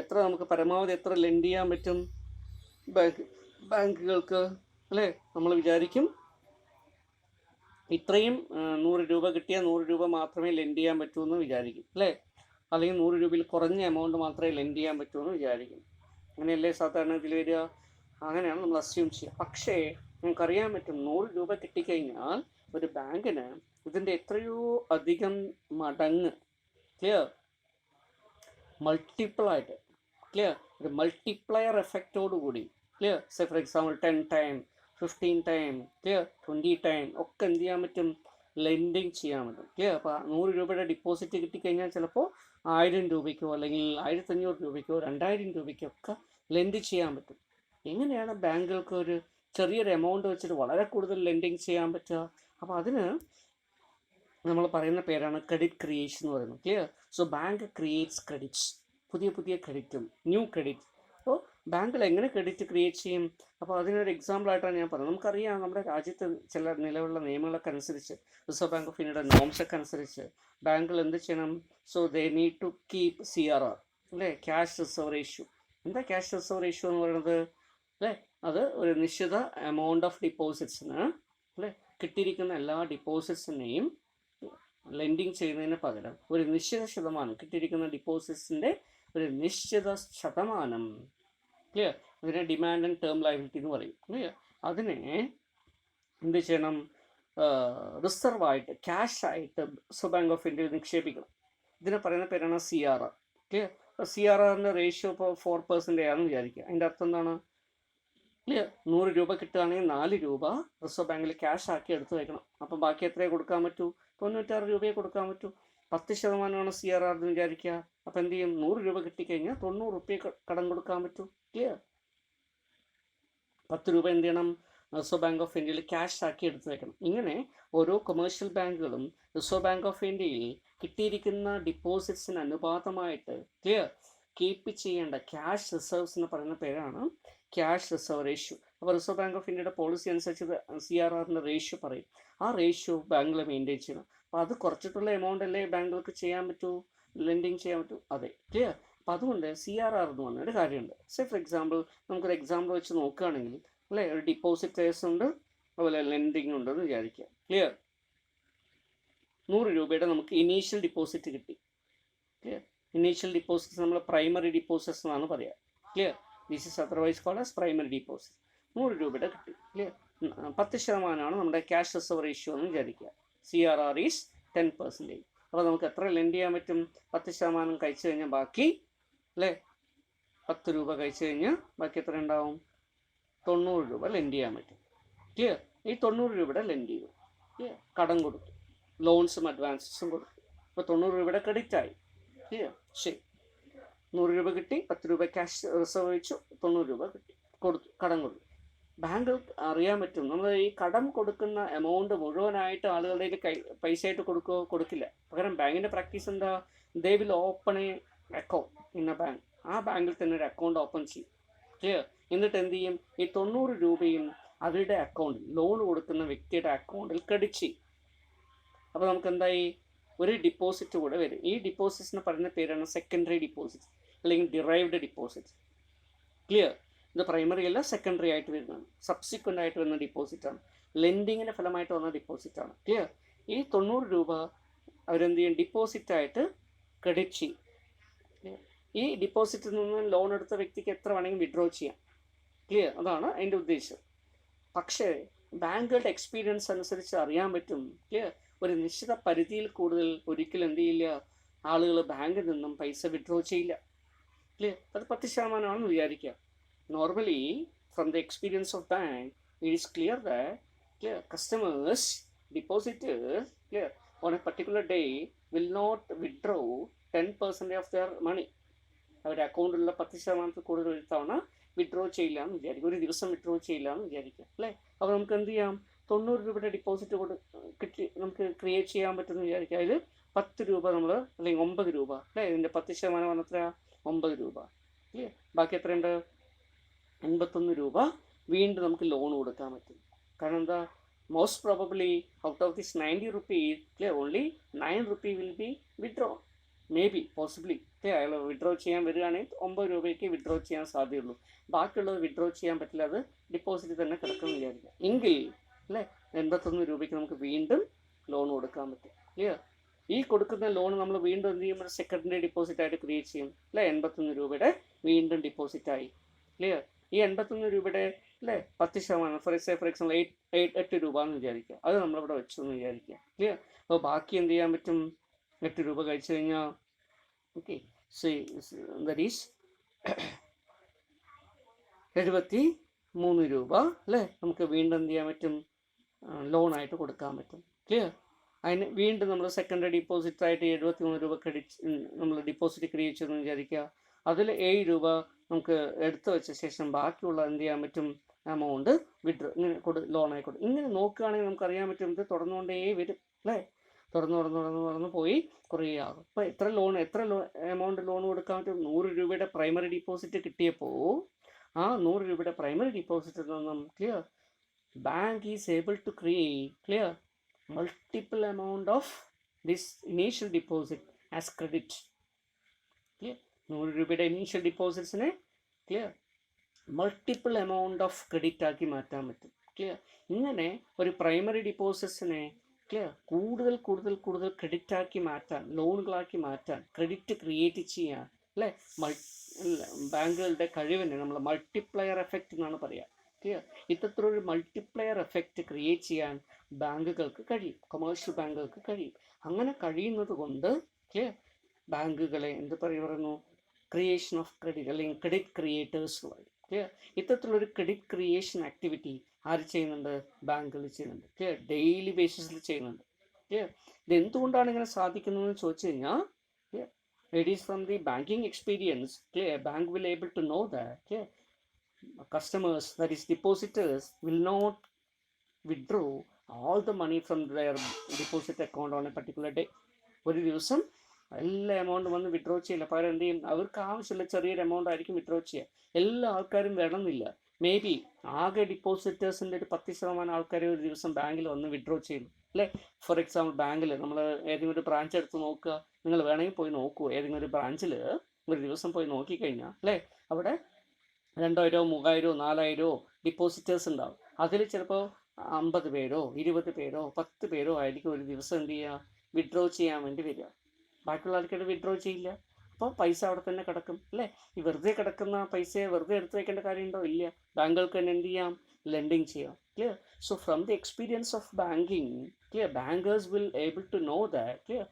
എത്ര നമുക്ക് പരമാവധി എത്ര ലെൻഡ് ചെയ്യാൻ പറ്റും ബാങ്കുകൾക്ക് അല്ലേ. നമ്മൾ വിചാരിക്കും ഇത്രയും 100 രൂപ കിട്ടിയാൽ 100 രൂപ മാത്രമേ ലെൻഡ് ചെയ്യാൻ പറ്റൂ എന്ന് വിചാരിക്കും അല്ലേ. അല്ലെങ്കിൽ 100 രൂപയിൽ കുറഞ്ഞ എമൗണ്ട് മാത്രമേ ലെൻഡ് ചെയ്യാൻ പറ്റുമെന്ന് വിചാരിക്കും. അങ്ങനെയല്ലേ സാധാരണ ഇതിൽ വരിക. അങ്ങനെയാണ് നമ്മൾ അസ്യൂം ചെയ്യുക. പക്ഷേ നമുക്കറിയാൻ പറ്റും 100 രൂപ കിട്ടിക്കഴിഞ്ഞാൽ ഒരു ബാങ്കിന് ഇതിൻ്റെ എത്രയോ അധികം മടങ്ങ് ക്ലിയർ മൾട്ടിപ്പിൾ ആയിട്ട് ക്ലിയർ ഒരു മൾട്ടിപ്ലയർ എഫക്റ്റോട് കൂടി clear for example 10 time 15 time clear 20 time ഒക്കെ എന്ത് ചെയ്യാൻ പറ്റും, ലെൻഡിങ് ചെയ്യാൻ പറ്റും. ക്ലിയർ? അപ്പോൾ 100 രൂപയുടെ ഡിപ്പോസിറ്റ് കിട്ടിക്കഴിഞ്ഞാൽ ചിലപ്പോൾ 1000 രൂപയ്ക്കോ അല്ലെങ്കിൽ 1500 രൂപയ്ക്കോ 2000 രൂപയ്ക്കോ ഒക്കെ ലെൻഡ് ചെയ്യാൻ പറ്റും. എങ്ങനെയാണ് ബാങ്കുകൾക്ക് ഒരു ചെറിയൊരു എമൗണ്ട് വെച്ചിട്ട് വളരെ കൂടുതൽ ലെൻഡിങ് ചെയ്യാൻ പറ്റുക? അപ്പോൾ അതിന് നമ്മൾ പറയുന്ന പേരാണ് ക്രെഡിറ്റ് ക്രിയേഷൻ എന്ന് പറയുന്നത്. Clear? So bank creates credits, പുതിയ പുതിയ ക്രെഡിറ്റും ന്യൂ ക്രെഡിറ്റ്. അപ്പോൾ ബാങ്കുകൾ എങ്ങനെ ക്രെഡിറ്റ് ക്രിയേറ്റ് ചെയ്യും? അപ്പോൾ അതിനൊരു എക്സാമ്പിളായിട്ടാണ് ഞാൻ പറഞ്ഞത്. നമുക്കറിയാം നമ്മുടെ രാജ്യത്ത് ചില നിലവിലുള്ള നിയമങ്ങളൊക്കെ അനുസരിച്ച്, റിസർവ് ബാങ്ക് ഓഫ് ഇന്ത്യയുടെ നോംസൊക്കെ അനുസരിച്ച് ബാങ്കുകൾ എന്ത് ചെയ്യണം? So they need to keep CRR അല്ലേ, ക്യാഷ് റിസർവ് റേഷ്യോ. എന്താ ക്യാഷ് റിസർവ് റേഷ്യോ എന്ന് പറയുന്നത് അല്ലേ? അത് ഒരു നിശ്ചിത എമൗണ്ട് ഓഫ് ഡിപ്പോസിറ്റ്സിന് അല്ലേ, കിട്ടിയിരിക്കുന്ന എല്ലാ ഡിപ്പോസിറ്റ്സിനെയും ലെൻഡിങ് ചെയ്യുന്നതിന് പകരം ഒരു നിശ്ചിത ശതമാനം, കിട്ടിയിരിക്കുന്ന ഡിപ്പോസിറ്റ്സിൻ്റെ ഒരു നിശ്ചിത ശതമാനം ക്ലിയർ, അതിനെ ഡിമാൻഡ് ആൻഡ് ടേം ലയബിലിറ്റി എന്ന് പറയും. ക്ലിയർ? അതിനെ എന്ത് ചെയ്യണം? റിസർവായിട്ട് ക്യാഷായിട്ട് റിസർവ് ബാങ്ക് ഓഫ് ഇന്ത്യയിൽ നിക്ഷേപിക്കണം. ഇതിനെ പറയുന്ന പേരാണ് CRR. ക്ലിയർ? CRRൻ്റെ റേഷ്യോ ഇപ്പോൾ 4% ആണെന്ന് വിചാരിക്കുക. അതിൻ്റെ അർത്ഥം എന്താണ്? ക്ലിയർ? 100 രൂപ കിട്ടുകയാണെങ്കിൽ 4 രൂപ റിസർവ് ബാങ്കിൽ ക്യാഷ് ആക്കി എടുത്തു വയ്ക്കണം. അപ്പം ബാക്കി എത്രയേ കൊടുക്കാൻ പറ്റൂ? 96 രൂപയെ കൊടുക്കാൻ പറ്റൂ. 10% CRR എന്ന് വിചാരിക്കുക. അപ്പം എന്ത് ചെയ്യും? 100 രൂപ കിട്ടിക്കഴിഞ്ഞാൽ 90 രൂപയെ കടം കൊടുക്കാൻ പറ്റൂ. ക്ലിയർ? 10 രൂപ എന്ത് ചെയ്യണം? റിസർവ് ബാങ്ക് ഓഫ് ഇന്ത്യയിൽ ക്യാഷ് ആക്കി എടുത്തു വയ്ക്കണം. ഇങ്ങനെ ഓരോ കൊമേഴ്ഷ്യൽ ബാങ്കുകളും റിസർവ് ബാങ്ക് ഓഫ് ഇന്ത്യയിൽ കിട്ടിയിരിക്കുന്ന ഡിപ്പോസിറ്റ്സിന് അനുപാതമായിട്ട് ക്ലിയർ കീപ്പ് ചെയ്യേണ്ട ക്യാഷ് റിസർവ്സ് എന്ന് പറയുന്ന പേരാണ് ക്യാഷ് റിസർവ് റേഷ്യോ. അപ്പോൾ റിസർവ് ബാങ്ക് ഓഫ് ഇന്ത്യയുടെ പോളിസി അനുസരിച്ച് CRRൻ്റെ റേഷ്യോ പറയും. ആ റേഷ്യോ ബാങ്കിൽ മെയിൻറ്റെയിൻ ചെയ്യണം. അപ്പോൾ അത് കുറച്ചിട്ടുള്ള എമൗണ്ട് അല്ലേ ബാങ്കുകൾക്ക് ചെയ്യാൻ പറ്റൂ, ലെൻഡിങ് ചെയ്യാൻ പറ്റൂ. അതെ, ക്ലിയർ. അപ്പോൾ അതുകൊണ്ട് CRR എന്ന് പറഞ്ഞൊരു കാര്യമുണ്ട്. ഫോർ എക്സാമ്പിൾ നമുക്കൊരു എക്സാമ്പിൾ വെച്ച് നോക്കുകയാണെങ്കിൽ അല്ലേ, ഒരു ഡിപ്പോസിറ്റേഴ്സ് ഉണ്ട്, അതുപോലെ ലെൻഡിങ് ഉണ്ടെന്ന് വിചാരിക്കുക. ക്ലിയർ. 100 രൂപയുടെ നമുക്ക് ഇനീഷ്യൽ ഡിപ്പോസിറ്റ് കിട്ടി. ക്ലിയർ. ഇനീഷ്യൽ ഡിപ്പോസിറ്റ് നമ്മൾ പ്രൈമറി ഡിപ്പോസിറ്റ്സ് എന്നാണ് പറയുക. Clear. This is otherwise called as primary deposit. 100 രൂപയുടെ കിട്ടി. ക്ലിയർ. 10% നമ്മുടെ ക്യാഷ് റിസർവ് റേഷ്യോ എന്ന് വിചാരിക്കുക. CRR is 10%. അപ്പോൾ നമുക്ക് എത്ര ലെൻഡ് ചെയ്യാൻ പറ്റും? 10% കഴിച്ചു കഴിഞ്ഞാൽ ബാക്കി അല്ലേ 10 രൂപ കഴിച്ചു കഴിഞ്ഞാൽ ബാക്കി എത്ര ഉണ്ടാവും? 90 രൂപ ലെൻഡ് ചെയ്യാൻ പറ്റും. ക്ലിയർ. ഈ 90 രൂപയുടെ ലെൻഡ് ചെയ്തു. ക്ലിയർ. കടം കൊടുത്തു, ലോൺസും അഡ്വാൻസസും കൊടുത്തു. ഇപ്പോൾ 90 രൂപയുടെ ക്രെഡിറ്റ് ആയി. ക്ലിയർ. ശരി, 100 രൂപ കിട്ടി, 10 രൂപ ക്യാഷ് റിസർവ് വെച്ചു, 90 രൂപ കിട്ടി, കൊടുത്തു, കടം കൊടുത്തു. ബാങ്കുകൾക്ക് അറിയാൻ പറ്റും നമ്മൾ ഈ കടം കൊടുക്കുന്ന എമൗണ്ട് മുഴുവനായിട്ട് ആളുകളുടെ പൈസ ആയിട്ട് കൊടുക്കില്ല. പകരം ബാങ്കിൻ്റെ പ്രാക്ടീസ് എന്താ? They will open A account in A bank. ആ ബാങ്കിൽ തന്നെ ഒരു അക്കൗണ്ട് ഓപ്പൺ ചെയ്യും. ക്ലിയർ. എന്നിട്ട് എന്ത് ചെയ്യും? ഈ 90 രൂപയും അവരുടെ അക്കൗണ്ടിൽ, ലോൺ കൊടുക്കുന്ന വ്യക്തിയുടെ അക്കൗണ്ടിൽ ക്രെഡിറ്റ് ചെയ്യും. അപ്പോൾ നമുക്ക് എന്തായി? ഒരു ഡിപ്പോസിറ്റ് കൂടെ വരും. ഈ ഡിപ്പോസിറ്റ്സിന് പറയുന്ന പേരാണ് സെക്കൻഡറി ഡിപ്പോസിറ്റ് അല്ലെങ്കിൽ ഡിറൈവ്ഡ് ഡിപ്പോസിറ്റ്. ക്ലിയർ. ഇത് പ്രൈമറി അല്ല, സെക്കൻഡറി ആയിട്ട് വരുന്നതാണ്, സബ്സിക്വൻ്റ് ആയിട്ട് വരുന്ന ഡിപ്പോസിറ്റാണ്, ലെൻഡിങ്ങിൻ്റെ ഫലമായിട്ട് വന്ന ഡിപ്പോസിറ്റാണ്. ക്ലിയർ. ഈ 90 രൂപ അവരെന്ത് ചെയ്യും? ഡിപ്പോസിറ്റായിട്ട് ക്രെഡിറ്റ് ചെയ്യും. ഈ ഡിപ്പോസിറ്റിൽ നിന്ന് ലോൺ എടുത്ത വ്യക്തിക്ക് എത്ര വേണമെങ്കിലും വിഡ്രോ ചെയ്യാം. ക്ലിയർ. അതാണ് അതിൻ്റെ ഉദ്ദേശം. പക്ഷേ ബാങ്കുകളുടെ എക്സ്പീരിയൻസ് അനുസരിച്ച് അറിയാൻ പറ്റും, ക്ലിയർ, ഒരു നിശ്ചിത പരിധിയിൽ കൂടുതൽ ഒരിക്കലും എന്ത് ചെയ്യില്ല, ആളുകൾ ബാങ്കിൽ നിന്നും പൈസ വിഡ്രോ ചെയ്യില്ല. ക്ലിയർ. അത് 10% വിചാരിക്കുക. Normally, from the experience of bank, it is clear that customers, depositors, on a particular day will not withdraw 10% of their money. അവരുടെ അക്കൗണ്ടിലുള്ള 10% കൂടുതൽ ഒരു തവണ വിഡ്രോ ചെയ്യില്ല എന്ന് വിചാരിക്കും, ഒരു ദിവസം വിഡ്രോ ചെയ്യില്ല എന്ന് വിചാരിക്കുക അല്ലേ. അപ്പോൾ നമുക്ക് എന്ത് ചെയ്യാം? 90 രൂപയുടെ ഡിപ്പോസിറ്റ് കിട്ടി നമുക്ക് ക്രിയേറ്റ് ചെയ്യാൻ പറ്റുമെന്ന് വിചാരിക്കുക. അതിൽ 10 രൂപ നമ്മൾ, അല്ലെങ്കിൽ 9 രൂപ അല്ലേ, ഇതിൻ്റെ 10% വന്നത്ര 9 രൂപ. അല്ലേ, ബാക്കി എത്രയുണ്ട്? 81 രൂപ വീണ്ടും നമുക്ക് ലോൺ കൊടുക്കാൻ പറ്റും. കാരണം എന്താ? Most probably out of this 90 rupees, only 9 rupee will be withdraw. May be possibly അയാൾ വിഡ്രോ ചെയ്യാൻ വരികയാണെങ്കിൽ 9 രൂപയ്ക്ക് വിഡ്രോ ചെയ്യാൻ സാധ്യതയുള്ളൂ. ബാക്കിയുള്ളത് വിഡ്രോ ചെയ്യാൻ പറ്റില്ല, അത് ഡിപ്പോസിറ്റ് തന്നെ കിടക്കുമെന്ന് വിചാരിക്കുക. എങ്കിൽ അല്ലേ 81 രൂപയ്ക്ക് നമുക്ക് വീണ്ടും ലോൺ കൊടുക്കാൻ പറ്റും. ക്ലിയർ. ഈ കൊടുക്കുന്ന ലോൺ നമ്മൾ വീണ്ടും എന്ത് ചെയ്യുമ്പോൾ സെക്കൻഡറി ഡിപ്പോസിറ്റ് ആയിട്ട് ക്രിയേറ്റ് ചെയ്യും അല്ലേ. 81 രൂപയുടെ വീണ്ടും ഡിപ്പോസിറ്റായി. ക്ലിയർ. ഈ 81 രൂപയുടെ അല്ലേ 10%, ഫോർ എക്സാമ്പിൾ 8 രൂപ എന്ന് വിചാരിക്കുക, അത് നമ്മളിവിടെ വെച്ചു എന്ന് വിചാരിക്കുക. ക്ലിയർ. അപ്പോൾ ബാക്കി എന്ത് ചെയ്യാൻ പറ്റും? 8 രൂപ കഴിച്ചു കഴിഞ്ഞാൽ ഓക്കെ ദാറ്റ് ഈസ് 73 രൂപ അല്ലേ നമുക്ക് വീണ്ടും എന്ത് ചെയ്യാൻ പറ്റും? ലോണായിട്ട് കൊടുക്കാൻ പറ്റും. ക്ലിയർ. അതിന് വീണ്ടും നമ്മൾ സെക്കൻഡറി ഡിപ്പോസിറ്റായിട്ട് 73 രൂപ നമ്മൾ ഡിപ്പോസിറ്റ് ക്രിയേറ്റ് ചെയ്തെന്ന് വിചാരിക്കുക. അതിൽ 7 രൂപ നമുക്ക് എടുത്തു വെച്ച ശേഷം ബാക്കിയുള്ള എന്ത് ചെയ്യാൻ പറ്റും? എമൗണ്ട് വിഡ്രോ ഇങ്ങനെ ലോണായി കൊടുക്കും. ഇങ്ങനെ നോക്കുകയാണെങ്കിൽ നമുക്കറിയാൻ പറ്റും ഇത് തുടർന്നുകൊണ്ടേ വരും അല്ലേ. തുറന്ന് പോയി കുറേ ആകും. അപ്പോൾ എത്ര എമൗണ്ട് ലോൺ കൊടുക്കാൻ പറ്റും? 100 രൂപയുടെ പ്രൈമറി ഡിപ്പോസിറ്റ് കിട്ടിയപ്പോൾ ആ 100 രൂപയുടെ പ്രൈമറി ഡിപ്പോസിറ്റിൽ നിന്നും clear bank is able to create multiple amount of this initial deposit as credit. Clear. 100 രൂപയുടെ ഇനീഷ്യൽ ഡിപ്പോസിറ്റ്സിനെ clear multiple amount of credit ആക്കി മാറ്റാൻ പറ്റും. ക്ലിയർ. ഇങ്ങനെ ഒരു പ്രൈമറി ഡിപ്പോസിറ്റ്സിനെ ക്ലിയർ കൂടുതൽ ക്രെഡിറ്റ് ആക്കി മാറ്റാൻ, ലോണുകളാക്കി മാറ്റാൻ, ക്രെഡിറ്റ് ക്രിയേറ്റ് ചെയ്യാൻ അല്ലേ ബാങ്കുകളുടെ കഴിവിനെ നമ്മൾ മൾട്ടിപ്ലയർ എഫക്റ്റ് എന്നാണ് പറയുക. ക്ലിയർ. ഇത്തരത്തിലൊരു മൾട്ടിപ്ലയർ എഫക്റ്റ് ക്രിയേറ്റ് ചെയ്യാൻ ബാങ്കുകൾക്ക് കഴിയും, കൊമേഴ്ഷ്യൽ ബാങ്കുകൾക്ക് കഴിയും. അങ്ങനെ കഴിയുന്നത് കൊണ്ട് ക്ലിയർ ബാങ്കുകളെ എന്ത് പറയുന്നു? ക്രിയേഷൻ ഓഫ് ക്രെഡിറ്റ് അല്ലെങ്കിൽ ക്രെഡിറ്റ് ക്രിയേറ്റേഴ്സ് പറയും. ക്ലിയർ. ഇത്തരത്തിലുള്ളൊരു ക്രെഡിറ്റ് ക്രിയേഷൻ ആക്ടിവിറ്റി ആര് ചെയ്യുന്നുണ്ട്? ബാങ്കുകൾ ചെയ്യുന്നുണ്ട്. ക്ലിയർ. ഡെയിലി ബേസിസിൽ ചെയ്യുന്നുണ്ട്. ക്ലിയർ. ഇത് എന്തുകൊണ്ടാണ് ഇങ്ങനെ സാധിക്കുന്നതെന്ന് ചോദിച്ചു കഴിഞ്ഞാൽ clear it is from the banking experience. Clear. Bank will able to know that clear customers, that is depositors, will not withdraw all the money from their deposit account on a particular day. ഒരു ദിവസം എല്ലാ എമൗണ്ട് വന്ന് വിഡ്രോ ചെയ്യില്ല. പകരം എന്ത് ചെയ്യും? അവർക്ക് ആവശ്യമുള്ള ചെറിയൊരു എമൗണ്ട് ആയിരിക്കും വിഡ്രോ ചെയ്യുക. എല്ലാ ആൾക്കാരും വരണമെന്നില്ല. മേ ബി ആകെ ഡിപ്പോസിറ്റേഴ്സിൻ്റെ ഒരു 10% ആൾക്കാർ ഒരു ദിവസം ബാങ്കിൽ വന്ന് വിഡ്രോ ചെയ്യുന്നു അല്ലേ. ഫോർ എക്സാമ്പിൾ ബാങ്കിൽ നമ്മൾ ഏതെങ്കിലും ഒരു ബ്രാഞ്ച് എടുത്ത് നോക്കുക, നിങ്ങൾ വേണമെങ്കിൽ പോയി നോക്കൂ. ഏതെങ്കിലും ഒരു ബ്രാഞ്ചിൽ ഒരു ദിവസം പോയി നോക്കിക്കഴിഞ്ഞാൽ അല്ലേ, അവിടെ 2000, 3000, 4000 ഡിപ്പോസിറ്റേഴ്സ് ഉണ്ടാവും. അതിൽ ചിലപ്പോൾ 50 പേരോ 20 പേരോ 10 പേരോ ആയിരിക്കും ഒരു ദിവസം എന്ത് ചെയ്യുക, വിഡ്രോ ചെയ്യാൻ വേണ്ടി വരിക. ബാക്കിയുള്ള ആൾക്കാർ വിഡ്രോ ചെയ്യില്ല. അപ്പോൾ പൈസ അവിടെ തന്നെ കിടക്കും അല്ലേ. ഈ വെറുതെ കിടക്കുന്ന പൈസയെ വെറുതെ എടുത്തു വയ്ക്കേണ്ട കാര്യമുണ്ടോ? ഇല്ല. ബാങ്കുകൾക്ക് തന്നെ എന്ത് ചെയ്യാം, ലെൻഡിങ് ചെയ്യാം. Clear. So from the experience of banking, clear, bankers will able to know that, clear,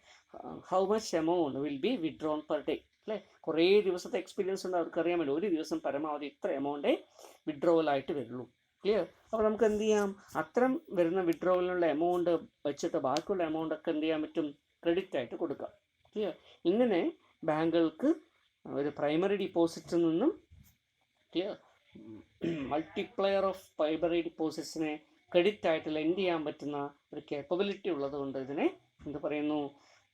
how much amount will be withdrawn per day അല്ലേ. കുറേ ദിവസത്തെ എക്സ്പീരിയൻസ് ഉണ്ട്, അവർക്ക് അറിയാൻ വേണ്ടി ഒരു ദിവസം പരമാവധി ഇത്ര എമൗണ്ടേ വിഡ്രോവലായിട്ട് വരുള്ളൂ. ക്ലിയർ. അപ്പോൾ നമുക്ക് എന്ത് ചെയ്യാം, അത്തരം വരുന്ന വിഡ്രോവലിനുള്ള എമൗണ്ട് വെച്ചിട്ട് ബാക്കിയുള്ള എമൗണ്ട് ഒക്കെ എന്ത് ചെയ്യാൻ പറ്റും, ക്രെഡിറ്റ് ആയിട്ട് കൊടുക്കാം. ക്ലിയർ. ഇങ്ങനെ ബാങ്കുകൾക്ക് ഒരു പ്രൈമറി ഡിപ്പോസിറ്റിൽ നിന്നും, ക്ലിയർ, മൾട്ടിപ്ലയർ ഓഫ് പ്രൈമറി ഡിപ്പോസിറ്റ്സിനെ ക്രെഡിറ്റ് ആയിട്ട് ലെൻഡ് ചെയ്യാൻ പറ്റുന്ന ഒരു കേപ്പബിലിറ്റി ഉള്ളത് കൊണ്ട് ഇതിനെ എന്ത് പറയുന്നു,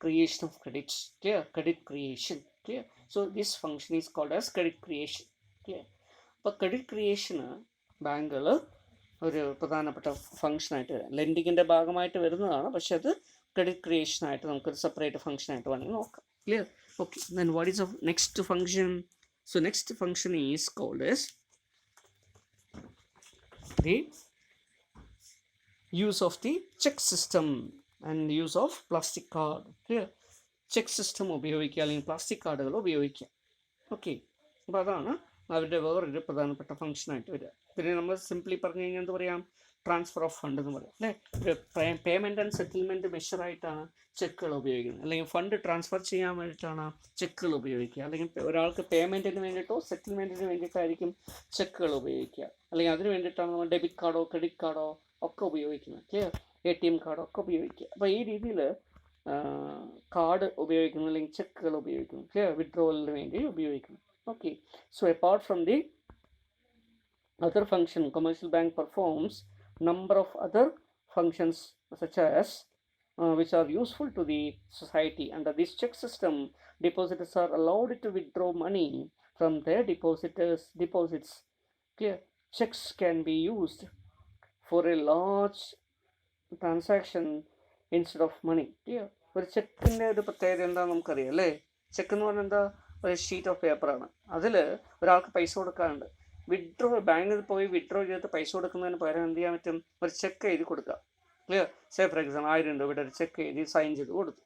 creation of credits. Clear. Credit creation. Clear. So this function is called as credit creation. Clear. അപ്പോൾ ക്രെഡിറ്റ് ക്രിയേഷന് ബാങ്കുകൾ ഒരു പ്രധാനപ്പെട്ട ഫംഗ്ഷനായിട്ട് വരാം. ലെൻഡിങ്ങിൻ്റെ ഭാഗമായിട്ട് വരുന്നതാണ്, പക്ഷെ അത് ക്രെഡിറ്റ് ക്രിയേഷനായിട്ട് നമുക്കൊരു സെപ്പറേറ്റ് ഫംഗ്ഷനായിട്ട് വേണമെങ്കിൽ നോക്കാം. Clear. Okay, then what is the next function? So next function is called as the use of the check system and use of plastic card. Clear. Check system ഉപയോഗിക്കുക അല്ലെങ്കിൽ പ്ലാസ്റ്റിക് കാർഡുകൾ ഉപയോഗിക്കുക. ഓക്കെ. അപ്പോൾ അതാണ് അവരുടെ വേറൊരു പ്രധാനപ്പെട്ട ഫംഗ്ഷനായിട്ട് വരിക. പിന്നെ നമ്മൾ സിംപ്ലി പറഞ്ഞു കഴിഞ്ഞാൽ എന്താ പറയാം, ട്രാൻസ്ഫർ ഓഫ് ഫണ്ട് എന്ന് പറയാം അല്ലേ. പേയ്മെൻറ്റ് ആൻഡ് സെറ്റിൽമെൻറ്റ് മെഷറായിട്ടാണ് ചെക്കുകൾ ഉപയോഗിക്കുന്നത്. അല്ലെങ്കിൽ ഫണ്ട് ട്രാൻസ്ഫർ ചെയ്യാൻ വേണ്ടിയിട്ടാണ് ചെക്കുകൾ ഉപയോഗിക്കുക. അല്ലെങ്കിൽ ഒരാൾക്ക് പേയ്മെൻറ്റിന് വേണ്ടിയിട്ടോ സെറ്റിൽമെൻറ്റിന് വേണ്ടിയിട്ടായിരിക്കും ചെക്കുകൾ ഉപയോഗിക്കുക. അല്ലെങ്കിൽ അതിന് വേണ്ടിയിട്ടാണ് നമ്മൾ ഡെബിറ്റ് കാർഡോ ക്രെഡിറ്റ് കാർഡോ ഒക്കെ ഉപയോഗിക്കുന്നത്. ക്ലിയർ. ATM കാർഡോ ഒക്കെ ഉപയോഗിക്കുക. അപ്പോൾ ഈ രീതിയിൽ കാർഡ് ഉപയോഗിക്കുന്നു അല്ലെങ്കിൽ ചെക്കുകൾ ഉപയോഗിക്കുന്നു. ക്ലിയർ. വിഡ്രോവലിന് വേണ്ടി ഉപയോഗിക്കുന്നു. Okay, so apart from the other function, commercial bank performs number of other functions such as which are useful to the society. Under this check system, depositors are allowed to withdraw money from their deposits. Clear. Checks can be used for a large transaction instead of money. Clear. ഒരു ചെക്കിൻ്റെ ഒരു പ്രത്യേകത എന്താണെന്ന് നമുക്കറിയാം അല്ലേ. ചെക്ക് എന്ന് പറഞ്ഞാൽ എന്താ, ഒരു ഷീറ്റ് ഓഫ് പേപ്പറാണ്. അതിൽ ഒരാൾക്ക് പൈസ കൊടുക്കാറുണ്ട്. വിഡ്രോ ബാങ്കിൽ പോയി വിഡ്രോ ചെയ്തിട്ട് പൈസ കൊടുക്കുന്നതിന് പകരം എന്ത് ചെയ്യാൻ പറ്റും, ഒരു ചെക്ക് എഴുതി കൊടുക്കുക. ക്ലിയർ. സേ ഫോർ എക്സാമ്പിൾ 1000 രൂപയുടെ ഒരു ചെക്ക് എഴുതി സൈൻ ചെയ്ത് കൊടുത്തു.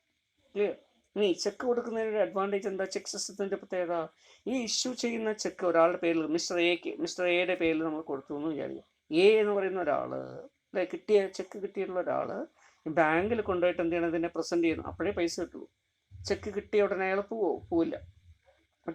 ക്ലിയർ. ഇനി ചെക്ക് കൊടുക്കുന്നതിൻ്റെ അഡ്വാൻറ്റേജ് എന്താ, ചെക്ക് സിസ്റ്റത്തിൻ്റെ പ്രത്യേകത, ഈ ഇഷ്യൂ ചെയ്യുന്ന ചെക്ക് ഒരാളുടെ പേരിൽ മിസ്റ്റർ എയുടെ പേരിൽ നമ്മൾ കൊടുത്തു എന്ന് വിചാരിക്കും. എ എന്ന് പറയുന്ന ഒരാൾ അല്ലെ, ചെക്ക് കിട്ടിയിട്ടുള്ള ഒരാൾ ബാങ്കിൽ കൊണ്ടുപോയിട്ട് എന്ത് ചെയ്യണം, ഇതിനെ പ്രസൻറ്റ് ചെയ്യുന്നു. അപ്പോഴേ പൈസ കിട്ടുള്ളൂ. ചെക്ക് കിട്ടിയ ഉടനെ അയാൾ പോവില്ല.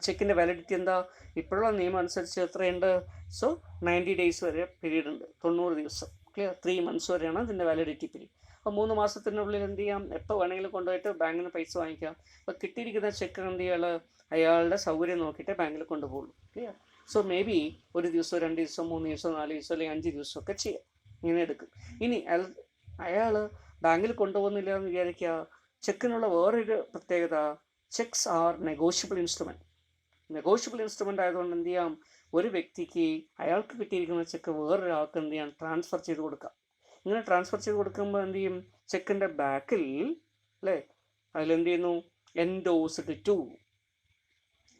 ചെക്കിൻ്റെ വാലിഡിറ്റി എന്താ, ഇപ്പോഴുള്ള നിയമം അനുസരിച്ച് എത്രയുണ്ട്, സോ 90 days വരെ പീരീഡ് ഉണ്ട്, 90 ദിവസം. ക്ലിയർ. 3 months വരെയാണ് ഇതിൻ്റെ വാലിഡിറ്റി പീരീഡ്. അപ്പോൾ 3 മാസത്തിനുള്ളിൽ എന്ത് ചെയ്യാം, എപ്പോൾ വേണമെങ്കിലും കൊണ്ടുപോയിട്ട് ബാങ്കിന് പൈസ വാങ്ങിക്കാം. അപ്പോൾ കിട്ടിയിരിക്കുന്ന ചെക്ക് എന്ത് ചെയ്യാൾ, അയാളുടെ സൗകര്യം നോക്കിയിട്ട് ബാങ്കിൽ കൊണ്ടുപോകുള്ളൂ. ക്ലിയർ. സോ മേ ബി ഒരു ദിവസം 2 ദിവസം 3 ദിവസം 4 ദിവസം അല്ലെങ്കിൽ 5 ദിവസം ഒക്കെ ചെയ്യാം. ഇങ്ങനെ എടുക്കും. ഇനി അയാൾ ബാങ്കിൽ കൊണ്ടുപോകുന്നില്ല എന്ന് വിചാരിക്കുക. ചെക്കിനുള്ള വേറൊരു പ്രത്യേകത, cheques are negotiable instrument. Negotiable instrument ആയതുകൊണ്ട് എന്ത് ചെയ്യാം, ഒരു വ്യക്തിക്ക് അയാൾക്ക് കിട്ടിയിരിക്കുന്ന ചെക്ക് വേറൊരാൾക്ക് എന്ത് ചെയ്യാം, ട്രാൻസ്ഫർ ചെയ്ത് കൊടുക്കാം. ഇങ്ങനെ ട്രാൻസ്ഫർ ചെയ്ത് കൊടുക്കുമ്പോൾ എന്ത് ചെയ്യും, ചെക്കിൻ്റെ ബാക്കിൽ അല്ലേ അതിലെന്ത് ചെയ്യുന്നു, എൻഡോസ്ഡ് ടു,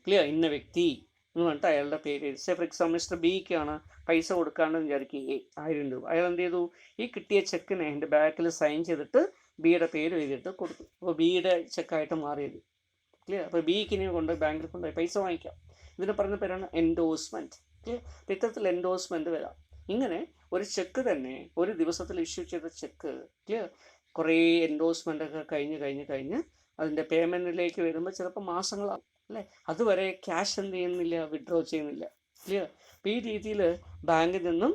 ക്ലിയർ, ഇന്ന വ്യക്തി എന്ന് പറഞ്ഞിട്ട് അയാളുടെ പേര്. സേ ഫോർ എക്സാമ്പിൾ മിസ്റ്റർ ബിക്കാണ് പൈസ കൊടുക്കാണ്ടെന്ന് വിചാരിക്കുക, 1000 രൂപ. അയാൾ എന്ത് ചെയ്തു, ഈ കിട്ടിയ ചെക്കിനെ എൻ്റെ ബാക്കിൽ സൈൻ ചെയ്തിട്ട് ബിയുടെ പേര് എഴുതിയിട്ട് കൊടുത്തു. അപ്പോൾ ബിയുടെ ചെക്കായിട്ട് മാറിയത്. ക്ലിയർ. അപ്പോൾ ബിക്ക് ഇനി ബാങ്കിൽ കൊണ്ടുപോയി പൈസ വാങ്ങിക്കാം. ഇതിന് പറയുന്ന പേരാണ് എൻഡോഴ്സ്മെൻറ്റ്. ക്ലിയർ. അപ്പോൾ ഇത്തരത്തിൽ എൻഡോഴ്സ്മെൻറ്റ് വരാം. ഇങ്ങനെ ഒരു ചെക്ക് തന്നെ ഒരു ദിവസത്തിൽ ഇഷ്യൂ ചെയ്ത ചെക്ക്, ക്ലിയർ, കുറേ എൻഡോഴ്സ്മെൻ്റൊക്കെ കഴിഞ്ഞ് അതിൻ്റെ പേയ്മെൻറ്റിലേക്ക് വരുമ്പോൾ ചിലപ്പോൾ മാസങ്ങളാകും അല്ലേ. അതുവരെ ക്യാഷ് എന്ത് ചെയ്യുന്നില്ല, വിഡ്രോ ചെയ്യുന്നില്ല. ക്ലിയർ. അപ്പോൾ ഈ രീതിയിൽ ബാങ്കിൽ നിന്നും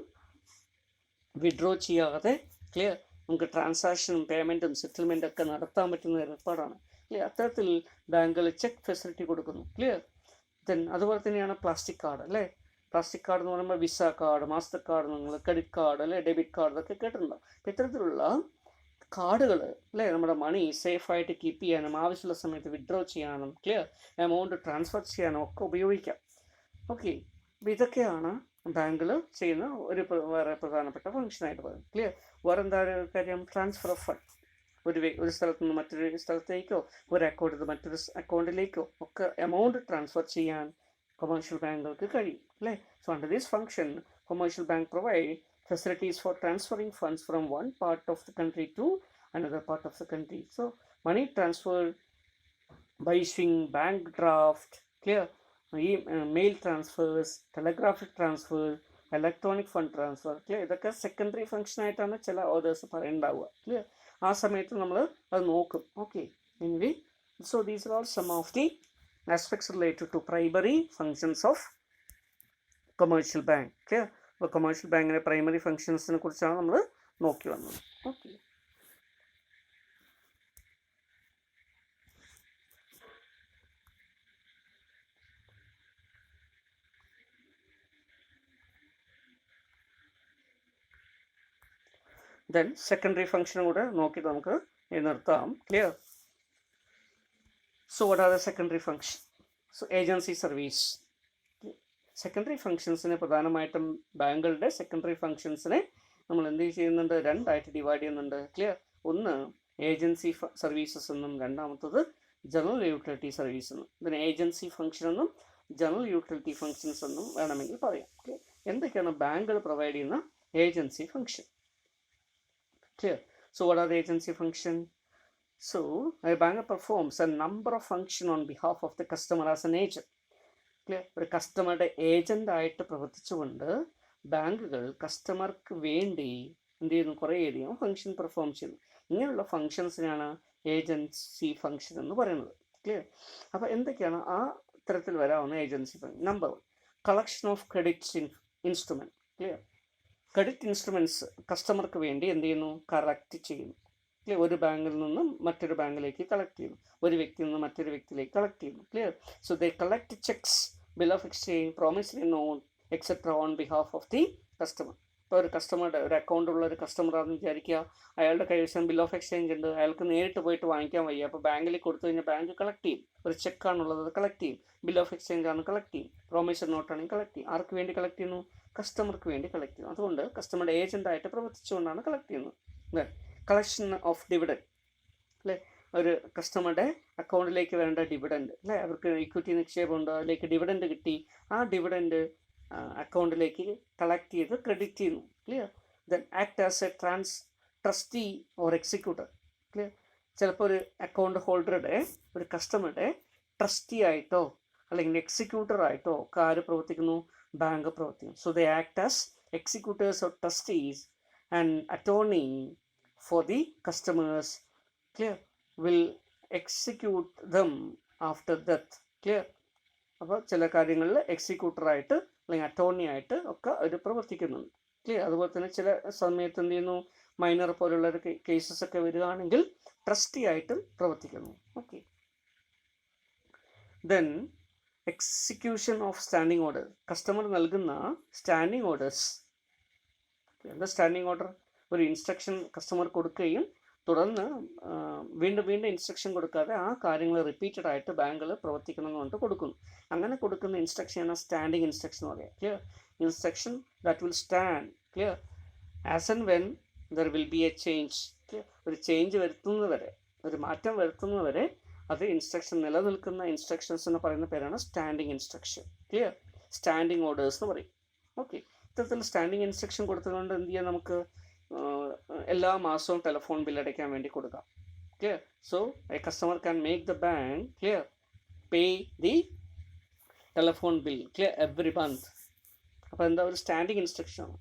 വിഡ്രോ ചെയ്യാതെ, ക്ലിയർ, നമുക്ക് ട്രാൻസാക്ഷനും പേയ്മെൻറ്റും സെറ്റിൽമെൻറ്റും ഒക്കെ നടത്താൻ പറ്റുന്ന ഏർപ്പാടാണ്. ക്ലിയർ. അത്തരത്തിൽ ബാങ്കുകൾ ചെക്ക് ഫെസിലിറ്റി കൊടുക്കുന്നു. ക്ലിയർ. അതുപോലെ തന്നെയാണ് പ്ലാസ്റ്റിക് കാർഡ് അല്ലേ. പ്ലാസ്റ്റിക് കാർഡ് എന്ന് പറയുമ്പോൾ വിസ കാർഡ്, മാസ്റ്റർ കാർഡ്, നിങ്ങൾ ക്രെഡിറ്റ് കാർഡ് അല്ലെ, ഡെബിറ്റ് കാർഡ് ഇതൊക്കെ കേട്ടിട്ടുണ്ടോ. അപ്പോൾ ഇത്തരത്തിലുള്ള കാർഡുകൾ അല്ലേ നമ്മുടെ മണി സേഫായിട്ട് കീപ്പ് ചെയ്യാനും ആവശ്യമുള്ള സമയത്ത് വിഡ്രോ ചെയ്യാനും, ക്ലിയർ, എമൗണ്ട് ട്രാൻസ്ഫർ ചെയ്യാനും ഒക്കെ ഉപയോഗിക്കാം. ഓക്കെ. അപ്പോൾ ഇതൊക്കെയാണ് ബാങ്കിൽ ചെയ്യുന്ന ഒരു വേറെ പ്രധാനപ്പെട്ട ഫംഗ്ഷനായിട്ട് പറയും. ക്ലിയർ? വേറെ എന്താ കാര്യം? Transfer of fund. ഒരു സ്ഥലത്ത് നിന്ന് മറ്റൊരു സ്ഥലത്തേക്കോ ഒരു അക്കൗണ്ടിൽ നിന്ന് മറ്റൊരു അക്കൗണ്ടിലേക്കോ ഒക്കെ എമൗണ്ട് ട്രാൻസ്ഫർ ചെയ്യാൻ കൊമേഴ്ഷ്യൽ ബാങ്കുകൾക്ക് കഴിയും അല്ലേ? So under this function commercial bank provide facilities for transferring funds from one part of the country to another part of the country. So money transfer by issuing bank draft, clear, mail transfers, telegraphic transfer, electronic fund transfer, clear, ഇതൊക്കെ സെക്കൻഡറി ഫംഗ്ഷൻ ആയിട്ടാണ് ചില ഓർഡേഴ്സ് പറയുന്നുണ്ടാവുക. ക്ലിയർ? ആ സമയത്ത് നമ്മൾ അത് നോക്കും. Okay, anyway, so these are all some of the aspects related to primary functions of commercial bank. Clear? അപ്പോൾ കൊമേഴ്ഷ്യൽ ബാങ്കിൻ്റെ പ്രൈമറി ഫങ്ഷൻസിനെ കുറിച്ചാണ് നമ്മൾ നോക്കി വന്നത്. ഓക്കെ, ദെൻ സെക്കൻഡറി ഫങ്ഷനും കൂടെ നോക്കി നമുക്ക് നിർത്താം. Clear? So what are the secondary function? So agency service. Secondary ഫങ്ഷൻസിനെ പ്രധാനമായിട്ടും ബാങ്കുകളുടെ സെക്കൻഡറി ഫങ്ഷൻസിനെ നമ്മൾ എന്ത് ചെയ്യുന്നുണ്ട്? രണ്ടായിട്ട് ഡിവൈഡ് ചെയ്യുന്നുണ്ട്. ക്ലിയർ? ഒന്ന് ഏജൻസി സർവീസസ് എന്നും രണ്ടാമത്തത് ജനറൽ യൂട്ടിലിറ്റി സർവീസ് എന്നും. ഇതിന് ഏജൻസി ഫങ്ഷൻ എന്നും ജനറൽ യൂട്ടിലിറ്റി ഫങ്ഷൻസ് എന്നും വേണമെങ്കിൽ പറയാം. ഓക്കെ, എന്തൊക്കെയാണ് ബാങ്കുകൾ പ്രൊവൈഡ് ചെയ്യുന്ന agency function? Clear? So what are the agency function? So a bank performs a number of function on behalf of the customer as an agent. Clear? ഒരു കസ്റ്റമറുടെ ഏജൻ്റ് ആയിട്ട് പ്രവർത്തിച്ചുകൊണ്ട് ബാങ്കുകൾ കസ്റ്റമർക്ക് വേണ്ടി എന്ത് ചെയ്യുന്നു? കുറേയധികം ഫംഗ്ഷൻ പെർഫോം ചെയ്യുന്നു. ഇങ്ങനെയുള്ള ഫങ്ഷൻസിനാണ് ഏജൻസി ഫങ്ഷൻ എന്ന് പറയുന്നത്. ക്ലിയർ? അപ്പോൾ എന്തൊക്കെയാണ് ആ തരത്തിൽ വരാവുന്ന agency function? Number 1, collection of credit instrument. Clear? Credit instruments കസ്റ്റമർക്ക് വേണ്ടി എന്ത് ചെയ്യുന്നു? കളക്ട് ചെയ്യുന്നു. ക്ലിയർ? ഒരു ബാങ്കിൽ നിന്നും മറ്റൊരു ബാങ്കിലേക്ക് കളക്ട് ചെയ്യുന്നു, ഒരു വ്യക്തിയിൽ നിന്ന് മറ്റൊരു വ്യക്തിയിലേക്ക് കളക്ട് ചെയ്യുന്നു. Clear? So they collect cheques, bill of exchange, promissory note etcetera on behalf of the customer. ഇപ്പോൾ ഒരു കസ്റ്റമറുടെ ഒരു അക്കൗണ്ടുള്ള ഒരു കസ്റ്റമറാണെന്ന് വിചാരിക്കുക. അയാളുടെ കൈവശം ബിൽ ഓഫ് എക്സ്ചേഞ്ച് ഉണ്ട്, അയാൾക്ക് നേരിട്ട് പോയിട്ട് വാങ്ങിക്കാൻ വയ്യ. അപ്പോൾ ബാങ്കിൽ കൊടുത്തു കഴിഞ്ഞാൽ ബാങ്ക് കളക്ട് ചെയ്യും. ഒരു ചെക്കാണുള്ളത്, അത് കളക്ട് ചെയ്യും. ബിൽ ഓഫ് എക്സ്ചേഞ്ച് ആണ് കളക്ട് ചെയ്യും. പ്രോമിസറി നോട്ടാണെങ്കിൽ കളക്ട് ചെയ്യും. ആർക്ക് വേണ്ടി കളക്ട് ചെയ്യുന്നു? കസ്റ്റമർക്ക് വേണ്ടി കളക്ട് ചെയ്യുന്നു. അതുകൊണ്ട് കസ്റ്റമറുടെ ഏജൻ്റായിട്ട് പ്രവർത്തിച്ചുകൊണ്ടാണ് കളക്ട് ചെയ്യുന്നത്. Collection of dividend. അല്ലേ? ഒരു കസ്റ്റമറുടെ അക്കൗണ്ടിലേക്ക് വരേണ്ട ഡിവിഡൻഡ്, അല്ലേ? അവർക്ക് ഇക്വിറ്റി നിക്ഷേപമുണ്ട്, അതിലേക്ക് ഡിവിഡൻഡ് കിട്ടി. ആ ഡിവിഡൻഡ് അക്കൗണ്ടിലേക്ക് കളക്ട് ചെയ്ത് ക്രെഡിറ്റ് ചെയ്യുന്നു. Clear? Then act as A trustee or executor. Clear? ചിലപ്പോൾ ഒരു അക്കൗണ്ട് ഹോൾഡറുടെ, ഒരു കസ്റ്റമറുടെ ട്രസ്റ്റി ആയിട്ടോ അല്ലെങ്കിൽ എക്സിക്യൂട്ടർ ആയിട്ടോ ഒക്കെ ആര് പ്രവർത്തിക്കുന്നു? ബാങ്ക് പ്രവർത്തിക്കും. So they act as executors or trustees and attorney for the customers. Clear? Will execute dum after death. Clear? അപ്പോൾ ചില കാര്യങ്ങളിൽ എക്സിക്യൂട്ടറായിട്ട് അല്ലെങ്കിൽ അറ്റോർണി ആയിട്ട് ഒക്കെ അവർ പ്രവർത്തിക്കുന്നുണ്ട്. ക്ലിയർ? അതുപോലെ തന്നെ ചില സമയത്ത് എന്ത് ചെയ്യുന്നു? മൈനർ പോലുള്ള ഒരു കേസസ് ഒക്കെ വരികയാണെങ്കിൽ ട്രസ്റ്റി ആയിട്ടും പ്രവർത്തിക്കുന്നു. Okay, then execution of standing order. Customer നൽകുന്ന സ്റ്റാൻഡിങ് ഓർഡേഴ്സ്. എന്താ സ്റ്റാൻഡിങ് ഓർഡർ? ഒരു ഇൻസ്ട്രക്ഷൻ കസ്റ്റമർ കൊടുക്കുകയും തുടർന്ന് വീണ്ടും വീണ്ടും ഇൻസ്ട്രക്ഷൻ കൊടുക്കാതെ ആ കാര്യങ്ങൾ റിപ്പീറ്റഡ് ആയിട്ട് ബാങ്കുകൾ പ്രവർത്തിക്കണമെന്ന് പറഞ്ഞിട്ട് കൊടുക്കുന്നു. അങ്ങനെ കൊടുക്കുന്ന ഇൻസ്ട്രക്ഷനാണ് സ്റ്റാൻഡിങ് ഇൻസ്ട്രക്ഷൻ എന്ന് പറയുക. Clear? Instruction that will stand. Clear? As and when there will be A change. Clear? ഒരു ചേഞ്ച് വരുത്തുന്നതുവരെ, ഒരു മാറ്റം വരുത്തുന്നതുവരെ അത് ഇൻസ്ട്രക്ഷൻ നിലനിൽക്കുന്ന ഇൻസ്ട്രക്ഷൻസ് എന്ന് പറയുന്ന പേരാണ് standing instruction. Clear? Standing orders എന്ന് പറയും. ഓക്കെ, ഇത്തരത്തിൽ സ്റ്റാൻഡിങ് ഇൻസ്ട്രക്ഷൻ കൊടുത്തുകൊണ്ട് എന്ത് ചെയ്യാം? നമുക്ക് എല്ലാ മാസവും ടെലിഫോൺ ബിൽ അടയ്ക്കാൻ വേണ്ടി കൊടുക്കാം. Clear? So A customer can make the bank, clear, pay the telephone bill, clear, every month. അപ്പോൾ എന്താ? ഒരു സ്റ്റാൻഡിങ് ഇൻസ്ട്രക്ഷനാണ്.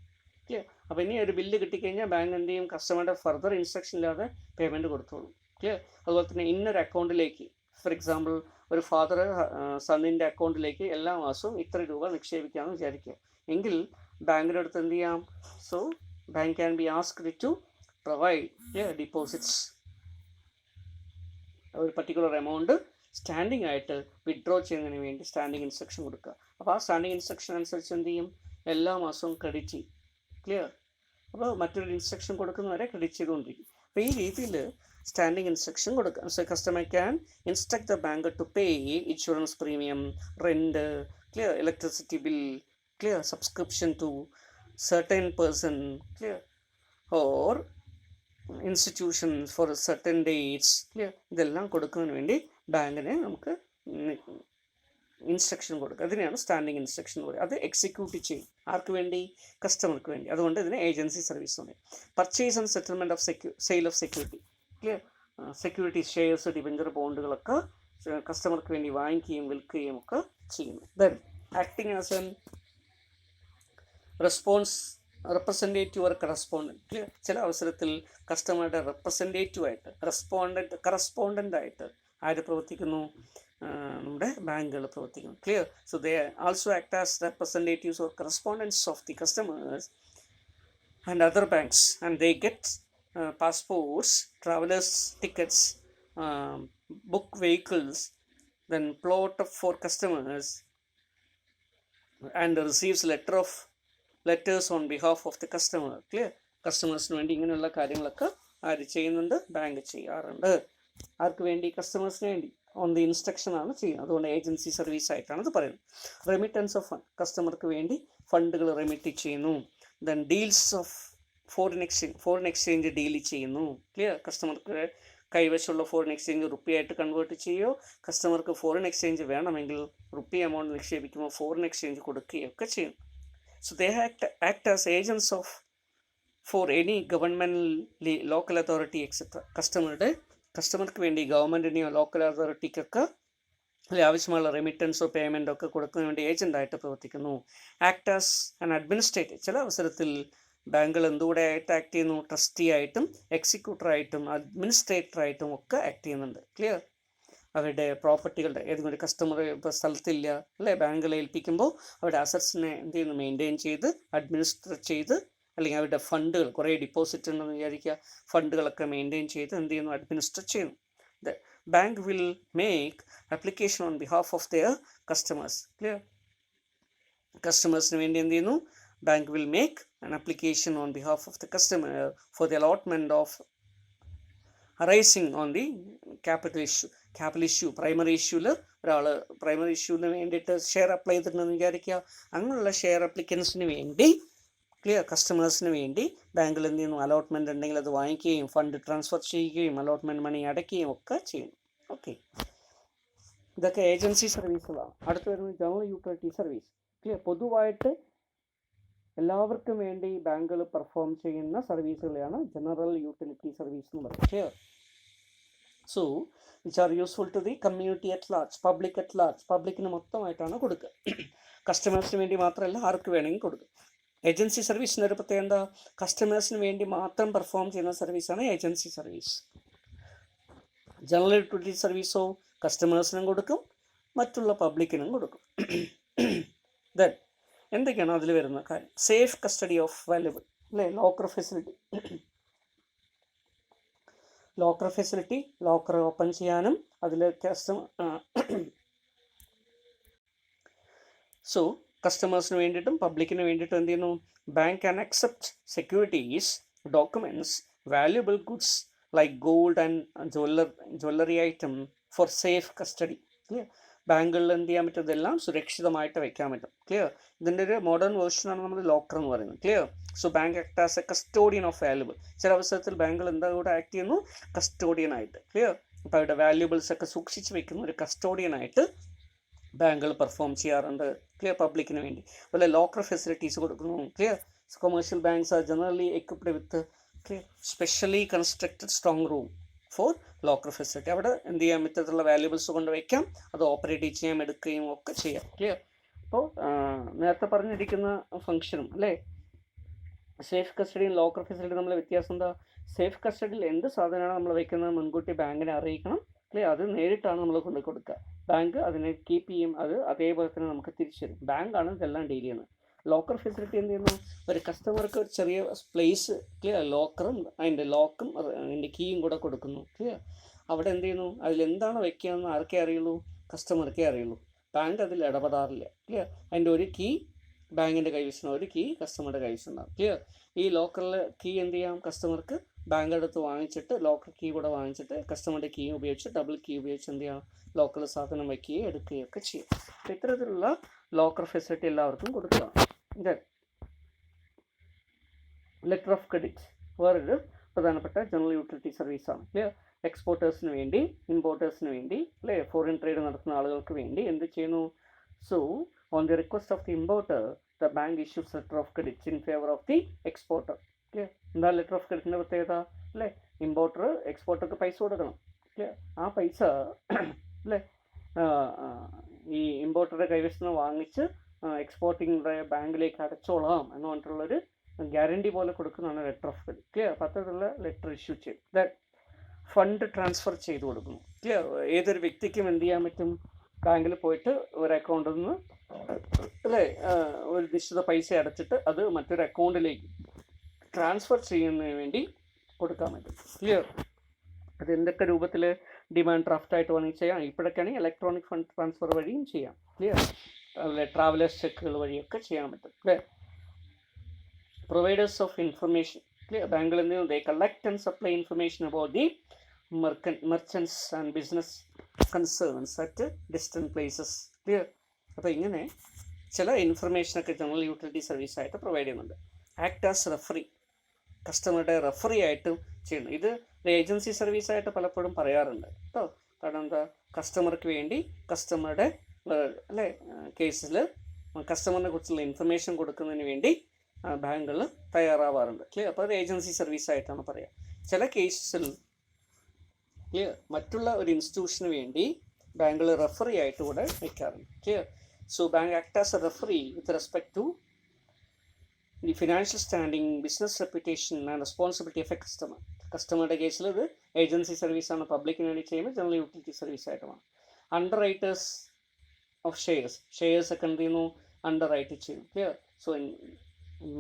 ക്ലിയർ? അപ്പോൾ ഇനി ഒരു ബില്ല് കിട്ടിക്കഴിഞ്ഞാൽ ബാങ്ക് എന്ത് ചെയ്യും? കസ്റ്റമറുടെ ഫർദർ ഇൻസ്ട്രക്ഷൻ ഇല്ലാതെ പേയ്മെൻറ്റ് കൊടുത്തോളും. ക്ലിയർ? അതുപോലെ തന്നെ ഇന്നൊരു അക്കൗണ്ടിലേക്ക്, ഫോർ എക്സാമ്പിൾ ഒരു ഫാദർ സണ്ണിൻ്റെ അക്കൗണ്ടിലേക്ക് എല്ലാ മാസവും ഇത്ര രൂപ നിക്ഷേപിക്കാമെന്ന് വിചാരിക്കുക. എങ്കിൽ ബാങ്കിൻ്റെ അടുത്ത് എന്ത് ചെയ്യാം? So bank can be asked to provide deposits. ഒരു പർട്ടിക്കുലർ എമൗണ്ട് സ്റ്റാൻഡിങ് ആയിട്ട് വിഡ്രോ ചെയ്യുന്നതിന് വേണ്ടി സ്റ്റാൻഡിങ് ഇൻസ്ട്രക്ഷൻ കൊടുക്കുക. അപ്പോൾ ആ സ്റ്റാൻഡിങ് ഇൻസ്ട്രക്ഷൻ അനുസരിച്ച് എന്ത് ചെയ്യും? എല്ലാ മാസവും ക്രെഡിറ്റ് ചെയ്യും. ക്ലിയർ? അപ്പോൾ മറ്റൊരു ഇൻസ്ട്രക്ഷൻ കൊടുക്കുന്നവരെ ക്രെഡിറ്റ് ചെയ്തുകൊണ്ടിരിക്കും. അപ്പോൾ ഈ രീതിയിൽ സ്റ്റാൻഡിങ് ഇൻസ്ട്രക്ഷൻ കൊടുക്കുക. So customer can instruct the bank to pay insurance premium, rent, clear, electricity bill, clear, subscription to certain person, clear, or institution for a certain dates, clear, ഇതെല്ലാം കൊടുക്കുന്നതിന് വേണ്ടി ബാങ്കിനെ നമുക്ക് ഇൻസ്ട്രക്ഷൻ കൊടുക്കുക. അതിനെയാണ് സ്റ്റാൻഡിങ് ഇൻസ്ട്രക്ഷൻ എന്ന് പറയുക. അത് എക്സിക്യൂട്ട് ചെയ്യും ആർക്ക് വേണ്ടി? കസ്റ്റമർക്ക് വേണ്ടി. അതുകൊണ്ട് ഇതിനെ ഏജൻസി സർവീസ് ഉണ്ട്. Purchase and settlement of sale of security, clear, security shares, debenture, ബോണ്ടുകളൊക്കെ കസ്റ്റമർക്ക് വേണ്ടി വാങ്ങിക്കുകയും വിൽക്കുകയും ഒക്കെ ചെയ്യുന്നു. Then acting as an response representative or correspondent, clear, ചില അവസരത്തിൽ കസ്റ്റമറുടെ റെപ്രസെൻറ്റേറ്റീവായിട്ട് കറസ്പോണ്ടൻ്റ് ആയിട്ട് ആര് പ്രവർത്തിക്കുന്നു? നമ്മുടെ ബാങ്കുകൾ പ്രവർത്തിക്കുന്നു. Clear. So they also act as representatives or correspondence of the customers and other banks, and they get passports, travellers tickets, book vehicles, then plot for customers, and receives letters on behalf of the customer. Clear. കസ്റ്റമേഴ്സിന് വേണ്ടി ഇങ്ങനെയുള്ള കാര്യങ്ങളൊക്കെ ആര് ചെയ്യുന്നുണ്ട്? ബാങ്ക് ചെയ്യാറുണ്ട്. ആർക്ക് വേണ്ടി? കസ്റ്റമേഴ്സിന് വേണ്ടി. ഓൺ ദി ഇൻസ്ട്രക്ഷൻ ആണ് ചെയ്യുന്നത്. അതുകൊണ്ട് ഏജൻസി സർവീസ് ആയിട്ടാണ് ഇത് പറയുന്നത്. റെമിറ്റൻസ് ഓഫ് ഫണ്ട്, കസ്റ്റമർക്ക് വേണ്ടി ഫണ്ടുകൾ റെമിറ്റ് ചെയ്യുന്നു. Then deals of foreign exchange deal ചെയ്യുന്നു. ക്ലിയർ. കസ്റ്റമർക്ക് കൈവശമുള്ള ഫോറിൻ എക്സ്ചേഞ്ച് റുപ്പിയായിട്ട് കൺവേർട്ട് ചെയ്യുകയോ, കസ്റ്റമർക്ക് ഫോറിൻ എക്സ്ചേഞ്ച് വേണമെങ്കിൽ റുപ്പി എമൗണ്ട് നിക്ഷേപിക്കുമ്പോൾ ഫോറിൻ എക്സ്ചേഞ്ച് കൊടുക്കുകയൊക്കെ ചെയ്യും. So they act as agents of for any government, local authority etcetera. കസ്റ്റമർക്ക് വേണ്ടി ഗവൺമെൻറ്റിനെയോ ലോക്കൽ അതോറിറ്റിക്കൊക്കെ ആവശ്യമുള്ള റെമിറ്റൻസോ പേയ്മെൻറ്റോ ഒക്കെ കൊടുക്കുന്നതിന് വേണ്ടി ഏജൻ്റായിട്ട് പ്രവർത്തിക്കുന്നു. ആക്ട് ആസ് ആൻ അഡ്മിനിസ്ട്രേറ്റർ, ചില അവസരത്തിൽ ബാങ്കുകൾ എന്തുകൂടെ ആയിട്ട് ആക്ട് ചെയ്യുന്നു? ട്രസ്റ്റി ആയിട്ടും എക്സിക്യൂട്ടറായിട്ടും അഡ്മിനിസ്ട്രേറ്ററായിട്ടും ഒക്കെ ആക്ട് ചെയ്യുന്നുണ്ട്. ക്ലിയർ. അവരുടെ പ്രോപ്പർട്ടികളുടെ ഏതെങ്കിലും ഒരു കസ്റ്റമർ ഇപ്പോൾ സ്ഥലത്തില്ല അല്ലേ, ബാങ്കുകളെ ഏൽപ്പിക്കുമ്പോൾ അവരുടെ അസറ്റ്സിനെ എന്ത് ചെയ്യുന്നു? മെയിൻറ്റെയിൻ ചെയ്ത് അഡ്മിനിസ്റ്റർ ചെയ്ത്, അല്ലെങ്കിൽ അവരുടെ ഫണ്ടുകൾ കുറേ ഡിപ്പോസിറ്റ് ഉണ്ടെന്ന് വിചാരിക്കുക, ഫണ്ടുകളൊക്കെ മെയിൻറ്റെയിൻ ചെയ്ത് എന്ത് ചെയ്യുന്നു? അഡ്മിനിസ്റ്റർ ചെയ്യുന്നു. The bank will make application on behalf of their customers. Clear. കസ്റ്റമേഴ്സിന് വേണ്ടി എന്ത് ചെയ്യുന്നു? Bank will make an application on behalf of the customer for the allotment of arising on the capital issue. Primary ഇഷ്യൂവിൽ ഒരാൾ പ്രൈമറി ഇഷ്യൂവിന് വേണ്ടിയിട്ട് ഷെയർ അപ്ലൈ ചെയ്തിട്ടുണ്ടെന്ന് വിചാരിക്കുക. അങ്ങനെയുള്ള ഷെയർ അപ്ലിക്കൻസിന് വേണ്ടി, ക്ലിയർ, കസ്റ്റമേഴ്സിന് വേണ്ടി ബാങ്കിൽ എന്ത് ചെയ്യുന്നു? അലോട്ട്മെൻറ്റ് ഉണ്ടെങ്കിൽ അത് വാങ്ങിക്കുകയും ഫണ്ട് ട്രാൻസ്ഫർ ചെയ്യുകയും അലോട്ട്മെൻറ്റ് മണി അടയ്ക്കുകയും ഒക്കെ ചെയ്യുന്നു. ഓക്കെ, ഇതൊക്കെ ഏജൻസി സർവീസുകളാണ്. അടുത്ത് വരുന്നത് ജനറൽ യൂട്ടിലിറ്റി സർവീസ്. ക്ലിയർ. പൊതുവായിട്ട് എല്ലാവർക്കും വേണ്ടി ബാങ്കുകൾ പെർഫോം ചെയ്യുന്ന സർവീസുകളെയാണ് ജനറൽ യൂട്ടിലിറ്റി സർവീസ് എന്ന് പറയുന്നത്. Clear. So which are useful to the community at large, public at large, പബ്ലിക്കിന് മൊത്തമായിട്ടാണ് കൊടുക്കുക. കസ്റ്റമേഴ്സിന് വേണ്ടി മാത്രമല്ല, ആർക്ക് വേണമെങ്കിൽ കൊടുക്കുക. ഏജൻസി സർവീസിൻ്റെ ഒരു പ്രത്യേകത, കസ്റ്റമേഴ്സിന് വേണ്ടി മാത്രം പെർഫോം ചെയ്യുന്ന സർവീസാണ് ഏജൻസി സർവീസ്. ജനറൽ യൂട്ടിലിറ്റി സർവീസോ കസ്റ്റമേഴ്സിനും കൊടുക്കും, മറ്റുള്ള പബ്ലിക്കിനും കൊടുക്കും. ദെൻ എന്തൊക്കെയാണ് അതിൽ വരുന്ന കാര്യം? സേഫ് കസ്റ്റഡി ഓഫ് വാല്യുബിൾ, അല്ലേ, ലോക്കർ ഫെസിലിറ്റി, ലോക്കർ ഓപ്പൺ ചെയ്യാനും അതിൽ സോ കസ്റ്റമേഴ്സിന് വേണ്ടിയിട്ടും പബ്ലിക്കിന് വേണ്ടിയിട്ടും എന്ത് ചെയ്യുന്നു? Bank can accept securities, documents, valuable goods like gold and jewellery item four safe custody. Clear. ബാങ്കുകളിൽ എന്ത് ചെയ്യാൻ പറ്റും? ഇതെല്ലാം സുരക്ഷിതമായിട്ട് വെക്കാൻ പറ്റും. ക്ലിയർ. ഇതിൻ്റെ ഒരു മോഡേൺ വേർഷനാണ് നമ്മൾ ലോക്കർ എന്ന് പറയുന്നത്. Clear. So bank act as A custodian of valuable. ചില അവസരത്തിൽ ബാങ്കുകൾ എന്താ കൂടെ ആക്ട് ചെയ്യുന്നു? കസ്റ്റോഡിയൻ ആയിട്ട്. ക്ലിയർ. അപ്പോൾ അവരുടെ വാല്യുബിൾസ് ഒക്കെ സൂക്ഷിച്ച് വെക്കുന്ന ഒരു കസ്റ്റോഡിയൻ ആയിട്ട് ബാങ്കുകൾ പെർഫോം ചെയ്യാറുണ്ട്. ക്ലിയർ. പബ്ലിക്കിന് വേണ്ടി. അതുപോലെ ലോക്കർ ഫെസിലിറ്റീസ് കൊടുക്കുന്നു. Clear. Commercial banks are generally equipped with specially constructed strong room for locker facility. അവിടെ എന്ത് ചെയ്യാൻ ഇത്തരത്തിലുള്ള വാല്യുബിൾസ് കൊണ്ട് വയ്ക്കാം, അത് ഓപ്പറേറ്റ് ചെയ്യാൻ എടുക്കുകയും ഒക്കെ ചെയ്യാം. ക്ലിയർ. അപ്പോൾ നേരത്തെ പറഞ്ഞിരിക്കുന്ന ഫംഗ്ഷനും അല്ലേ, സേഫ് കസ്റ്റഡിയും ലോക്കർ ഫെസിലിറ്റി നമ്മൾ വ്യത്യാസം എന്താ? സേഫ് കസ്റ്റഡിയിൽ എന്ത് സാധനമാണ് നമ്മൾ വയ്ക്കുന്നത് മുൻകൂട്ടി ബാങ്കിനെ അറിയിക്കണം. ക്ലിയർ. അത് നേരിട്ടാണ് നമ്മൾ കൊണ്ട് കൊടുക്കുക. ബാങ്ക് അതിനെ കീപ്പ് ചെയ്യും, അത് അതേപോലെ തന്നെ നമുക്ക് തിരിച്ചു തരും. ബാങ്കാണ് ഇതെല്ലാം ഡീൽ ചെയ്യുന്നത്. ലോക്കർ ഫെസിലിറ്റി എന്ത് ചെയ്യുന്നു? ഒരു കസ്റ്റമർക്ക് ഒരു ചെറിയ പ്ലേസ്, ക്ലിയർ, ലോക്കറും അതിൻ്റെ ലോക്കും അതിൻ്റെ കീയും കൂടെ കൊടുക്കുന്നു. ക്ലിയർ. അവിടെ എന്ത് ചെയ്യുന്നു? അതിലെന്താണ് വയ്ക്കുകയെന്ന് ആർക്കേ അറിയുള്ളൂ? കസ്റ്റമർക്കേ അറിയുള്ളൂ. ബാങ്ക് അതിൽ ഇടപെടാറില്ല. ക്ലിയർ. അതിൻ്റെ ഒരു കീ ബാങ്കിൻ്റെ കൈവശം, ഒരു കീ കസ്റ്റമറുടെ കൈവശമുണ്ടാകും. ക്ലിയർ. ഈ ലോക്കറിൽ കീ എന്ത് ചെയ്യാം? കസ്റ്റമർക്ക് ബാങ്ക് അടുത്ത് വാങ്ങിച്ചിട്ട് ലോക്കർ കീ കൂടെ വാങ്ങിച്ചിട്ട് കസ്റ്റമറുടെ കീ ഉപയോഗിച്ച് ഡബിൾ കീ ഉപയോഗിച്ച് എന്ത് ചെയ്യാം? ലോക്കറിൽ സാധനം വയ്ക്കുകയും എടുക്കുകയും ഒക്കെ ചെയ്യും. അപ്പോൾ ഇത്തരത്തിലുള്ള ലോക്കർ ഫെസിലിറ്റി എല്ലാവർക്കും കൊടുക്കുക. ലെറ്റർ ഓഫ് ക്രെഡിറ്റ് വേറൊരു പ്രധാനപ്പെട്ട ജനറൽ യൂട്ടിലിറ്റി സർവീസാണ്. ക്ലിയർ? എക്സ്പോർട്ടേഴ്സിന് വേണ്ടി, ഇമ്പോർട്ടേഴ്സിന് വേണ്ടി, അല്ലേ, ഫോറിൻ ട്രേഡ് നടത്തുന്ന ആളുകൾക്ക് വേണ്ടി എന്ത് ചെയ്യുന്നു? So on the request of the importer the bank issues letter of credit in favour of the exporter. Clear? എന്താ ലെറ്റർ ഓഫ് ക്രെഡിറ്റിൻ്റെ പ്രത്യേകത? അല്ലേ, ഇമ്പോർട്ടർ എക്സ്പോർട്ടർക്ക് പൈസ കൊടുക്കണം. ക്ലിയർ? ആ പൈസ അല്ലേ ഈ ഇമ്പോർട്ടറുടെ കൈവശം നിന്ന് വാങ്ങിച്ച് എക്സ്പോർട്ടിങ്ങിൻ്റെ ബാങ്കിലേക്ക് അടച്ചോളാം എന്ന് പറഞ്ഞിട്ടുള്ളൊരു ഗ്യാരണ്ടി പോലെ കൊടുക്കുന്നതാണ് ലെറ്റർ ഓഫ് ക്രെഡിറ്റ്. ക്ലിയർ? പത്രത്തിലുള്ള ലെറ്റർ ഇഷ്യൂ ചെയ്യും. ഫണ്ട് ട്രാൻസ്ഫർ ചെയ്ത് കൊടുക്കുന്നു. ക്ലിയർ? ഏതൊരു വ്യക്തിക്കും എന്ത് ചെയ്യാൻ പറ്റും? ബാങ്കിൽ പോയിട്ട് ഒരു അക്കൗണ്ടിൽ നിന്ന് അല്ലേ ഒരു നിശ്ചിത പൈസ അടച്ചിട്ട് അത് മറ്റൊരു അക്കൗണ്ടിലേക്ക് ട്രാൻസ്ഫർ ചെയ്യുന്നതിന് വേണ്ടി കൊടുക്കാൻ പറ്റും. ക്ലിയർ? അത് എന്തൊക്കെ രൂപത്തിൽ? ഡിമാൻഡ് ഡ്രാഫ്റ്റായിട്ട് വേണമെങ്കിൽ ചെയ്യാം. ഇപ്പോഴൊക്കെയാണെങ്കിൽ ഇലക്ട്രോണിക് ഫണ്ട് ട്രാൻസ്ഫർ വഴിയും ചെയ്യാം. ക്ലിയർ? അതുപോലെ ട്രാവലേഴ്സ് ചെക്കുകൾ വഴിയൊക്കെ ചെയ്യാൻ പറ്റും. Clear? Providers of information. Clear? ബാങ്കിൽ എന്ത് ചെയ്യും? They collect and supply information about the merchants and business concerns at distant places. Clear? അപ്പോൾ ഇങ്ങനെ ചില ഇൻഫർമേഷനൊക്കെ ജനറൽ യൂട്ടിലിറ്റി സർവീസായിട്ട് പ്രൊവൈഡ് ചെയ്യുന്നുണ്ട്. ആക്ട് ആസ് റെഫറി, കസ്റ്റമറുടെ റെഫറി ആയിട്ടും ചെയ്യുന്നു. ഇത് ഏജൻസി സർവീസായിട്ട് പലപ്പോഴും പറയാറുണ്ട് കേട്ടോ. കാരണം എന്താ? കസ്റ്റമർക്ക് വേണ്ടി കസ്റ്റമറുടെ അല്ലേ കേസിൽ കസ്റ്റമറിനെ കുറിച്ചുള്ള ഇൻഫർമേഷൻ കൊടുക്കുന്നതിന് വേണ്ടി ബാങ്കുകൾ തയ്യാറാവാറുണ്ട്. ക്ലിയർ? അപ്പോൾ അത് ഏജൻസി സർവീസായിട്ടാണ് പറയുക. ചില കേസിൽ ക്ലിയർ മറ്റുള്ള ഒരു ഇൻസ്റ്റിറ്റ്യൂഷന് വേണ്ടി ബാങ്കുകൾ റെഫറി ആയിട്ട് കൂടെ വയ്ക്കാറുണ്ട്. Clear? So bank act as a referee with respect to the financial standing, business reputation and responsibility of a customer. കസ്റ്റമറുടെ കേസിൽ ഇത് ഏജൻസി സർവീസാണ്. പബ്ലിക്കിന് വേണ്ടി ചെയ്യുമ്പോൾ ജനറൽ യൂട്ടിലിറ്റി സർവീസായിട്ടുമാണ്. അണ്ടർ റൈറ്റേഴ്സ് ഓഫ് ഷെയർസ് ഒക്കെ എന്ത് ചെയ്യുന്നു? അണ്ടർ റൈറ്റ് ചെയ്യുന്നു. Clear? So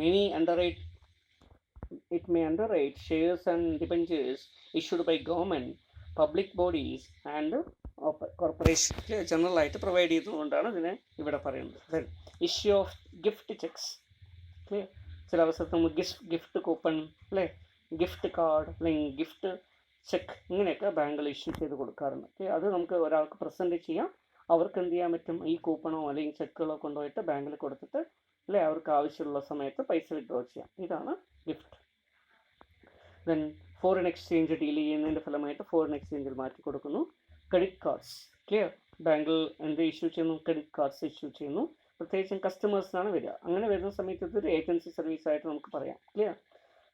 many it may underwrite shares and debentures issued by government, public bodies and corporation. General ആയിട്ട് പ്രൊവൈഡ് ചെയ്തുകൊണ്ടാണ് ഇതിനെ ഇവിടെ പറയുന്നത്. Issue of gift cheques. Clear? ചില അവസരത്തിൽ നമ്മൾ ഗിഫ്റ്റ് കൂപ്പൺ, അല്ലേ, ഗിഫ്റ്റ് കാർഡ് അല്ലെങ്കിൽ ഗിഫ്റ്റ് ചെക്ക് ഇങ്ങനെയൊക്കെ ബാങ്കുകൾ ഇഷ്യൂ ചെയ്ത് കൊടുക്കാറുണ്ട്. അത് നമുക്ക് ഒരാൾക്ക് പ്രസൻറ്റ് ചെയ്യാം. അവർക്ക് എന്ത് ചെയ്യാൻ പറ്റും? ഈ കൂപ്പണോ അല്ലെങ്കിൽ ചെക്കുകളോ കൊണ്ടുപോയിട്ട് ബാങ്കിൽ കൊടുത്തിട്ട് അല്ലേ അവർക്ക് ആവശ്യമുള്ള സമയത്ത് പൈസ വിഡ്രോ ചെയ്യാം. ഇതാണ് gift. Then foreign exchange deal ചെയ്യുന്നതിൻ്റെ ഫലമായിട്ട് ഫോറിൻ എക്സ്ചേഞ്ചിൽ മാറ്റി കൊടുക്കുന്നു. Credit cards. ക്ലിയർ? ബാങ്കിൽ എന്ത് ഇഷ്യൂ ചെയ്യുന്നു? ക്രെഡിറ്റ് കാർഡ്സ് ഇഷ്യൂ ചെയ്യുന്നു. പ്രത്യേകിച്ചും കസ്റ്റമേഴ്സിനാണ് വരിക. അങ്ങനെ വരുന്ന സമയത്ത് ഇതൊരു ഏജൻസി സർവീസായിട്ട് നമുക്ക് പറയാം. ക്ലിയർ?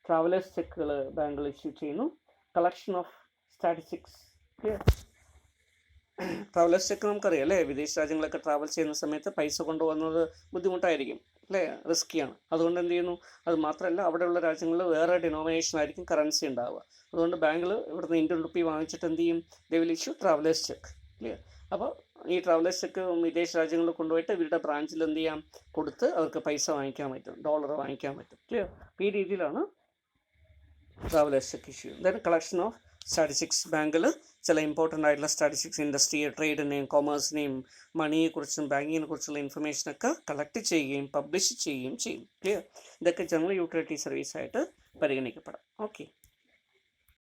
ട്രാവലേഴ്സ് ചെക്കുകൾ ബാങ്കുകൾ ഇഷ്യൂ ചെയ്യുന്നു. Collection of statistics. Clear? Travellers check നമുക്കറിയാം അല്ലേ, വിദേശ രാജ്യങ്ങളൊക്കെ ട്രാവൽ ചെയ്യുന്ന സമയത്ത് പൈസ കൊണ്ടുപോകുന്നത് ബുദ്ധിമുട്ടായിരിക്കും അല്ലേ, റിസ്ക്കിയാണ്. അതുകൊണ്ട് എന്ത് ചെയ്യുന്നു? അത് മാത്രമല്ല അവിടെയുള്ള രാജ്യങ്ങളിൽ വേറെ ഡിനോമിനേഷൻ ആയിരിക്കും കറൻസി ഉണ്ടാവുക. അതുകൊണ്ട് ബാങ്കിൽ ഇവിടുന്ന് ഇന്ത്യൻ റുപ്പി വാങ്ങിച്ചിട്ട് എന്ത് ചെയ്യും? They will issue travellers check. Clear? അപ്പോൾ ഈ ട്രാവലേഴ്സ് ചെക്ക് വിദേശ രാജ്യങ്ങളിൽ കൊണ്ടുപോയിട്ട് ഇവരുടെ ബ്രാഞ്ചിൽ എന്ത് ചെയ്യാം? കൊടുത്ത് അവർക്ക് പൈസ വാങ്ങിക്കാൻ പറ്റും, ഡോളർ വാങ്ങിക്കാൻ പറ്റും. ക്ലിയർ? ഈ രീതിയിലാണ് travellers cheque issue. Then collection of statistics. ബാങ്കിൽ ചില ഇമ്പോർട്ടൻ്റ് ആയിട്ടുള്ള സ്റ്റാറ്റിസ്റ്റിക്സ്, ഇൻഡസ്ട്രി, ട്രേഡിനെയും കൊമേഴ്സിനെയും മണിയെക്കുറിച്ചും ബാങ്കിങ്ങിനെ കുറിച്ചുള്ള ഇൻഫർമേഷനൊക്കെ കളക്ട് ചെയ്യുകയും പബ്ലിഷ് ചെയ്യുകയും ചെയ്യും. ക്ലിയർ? ഇതൊക്കെ ജനറൽ യൂട്ടിലിറ്റി സർവീസായിട്ട് പരിഗണിക്കപ്പെടാം. ഓക്കെ.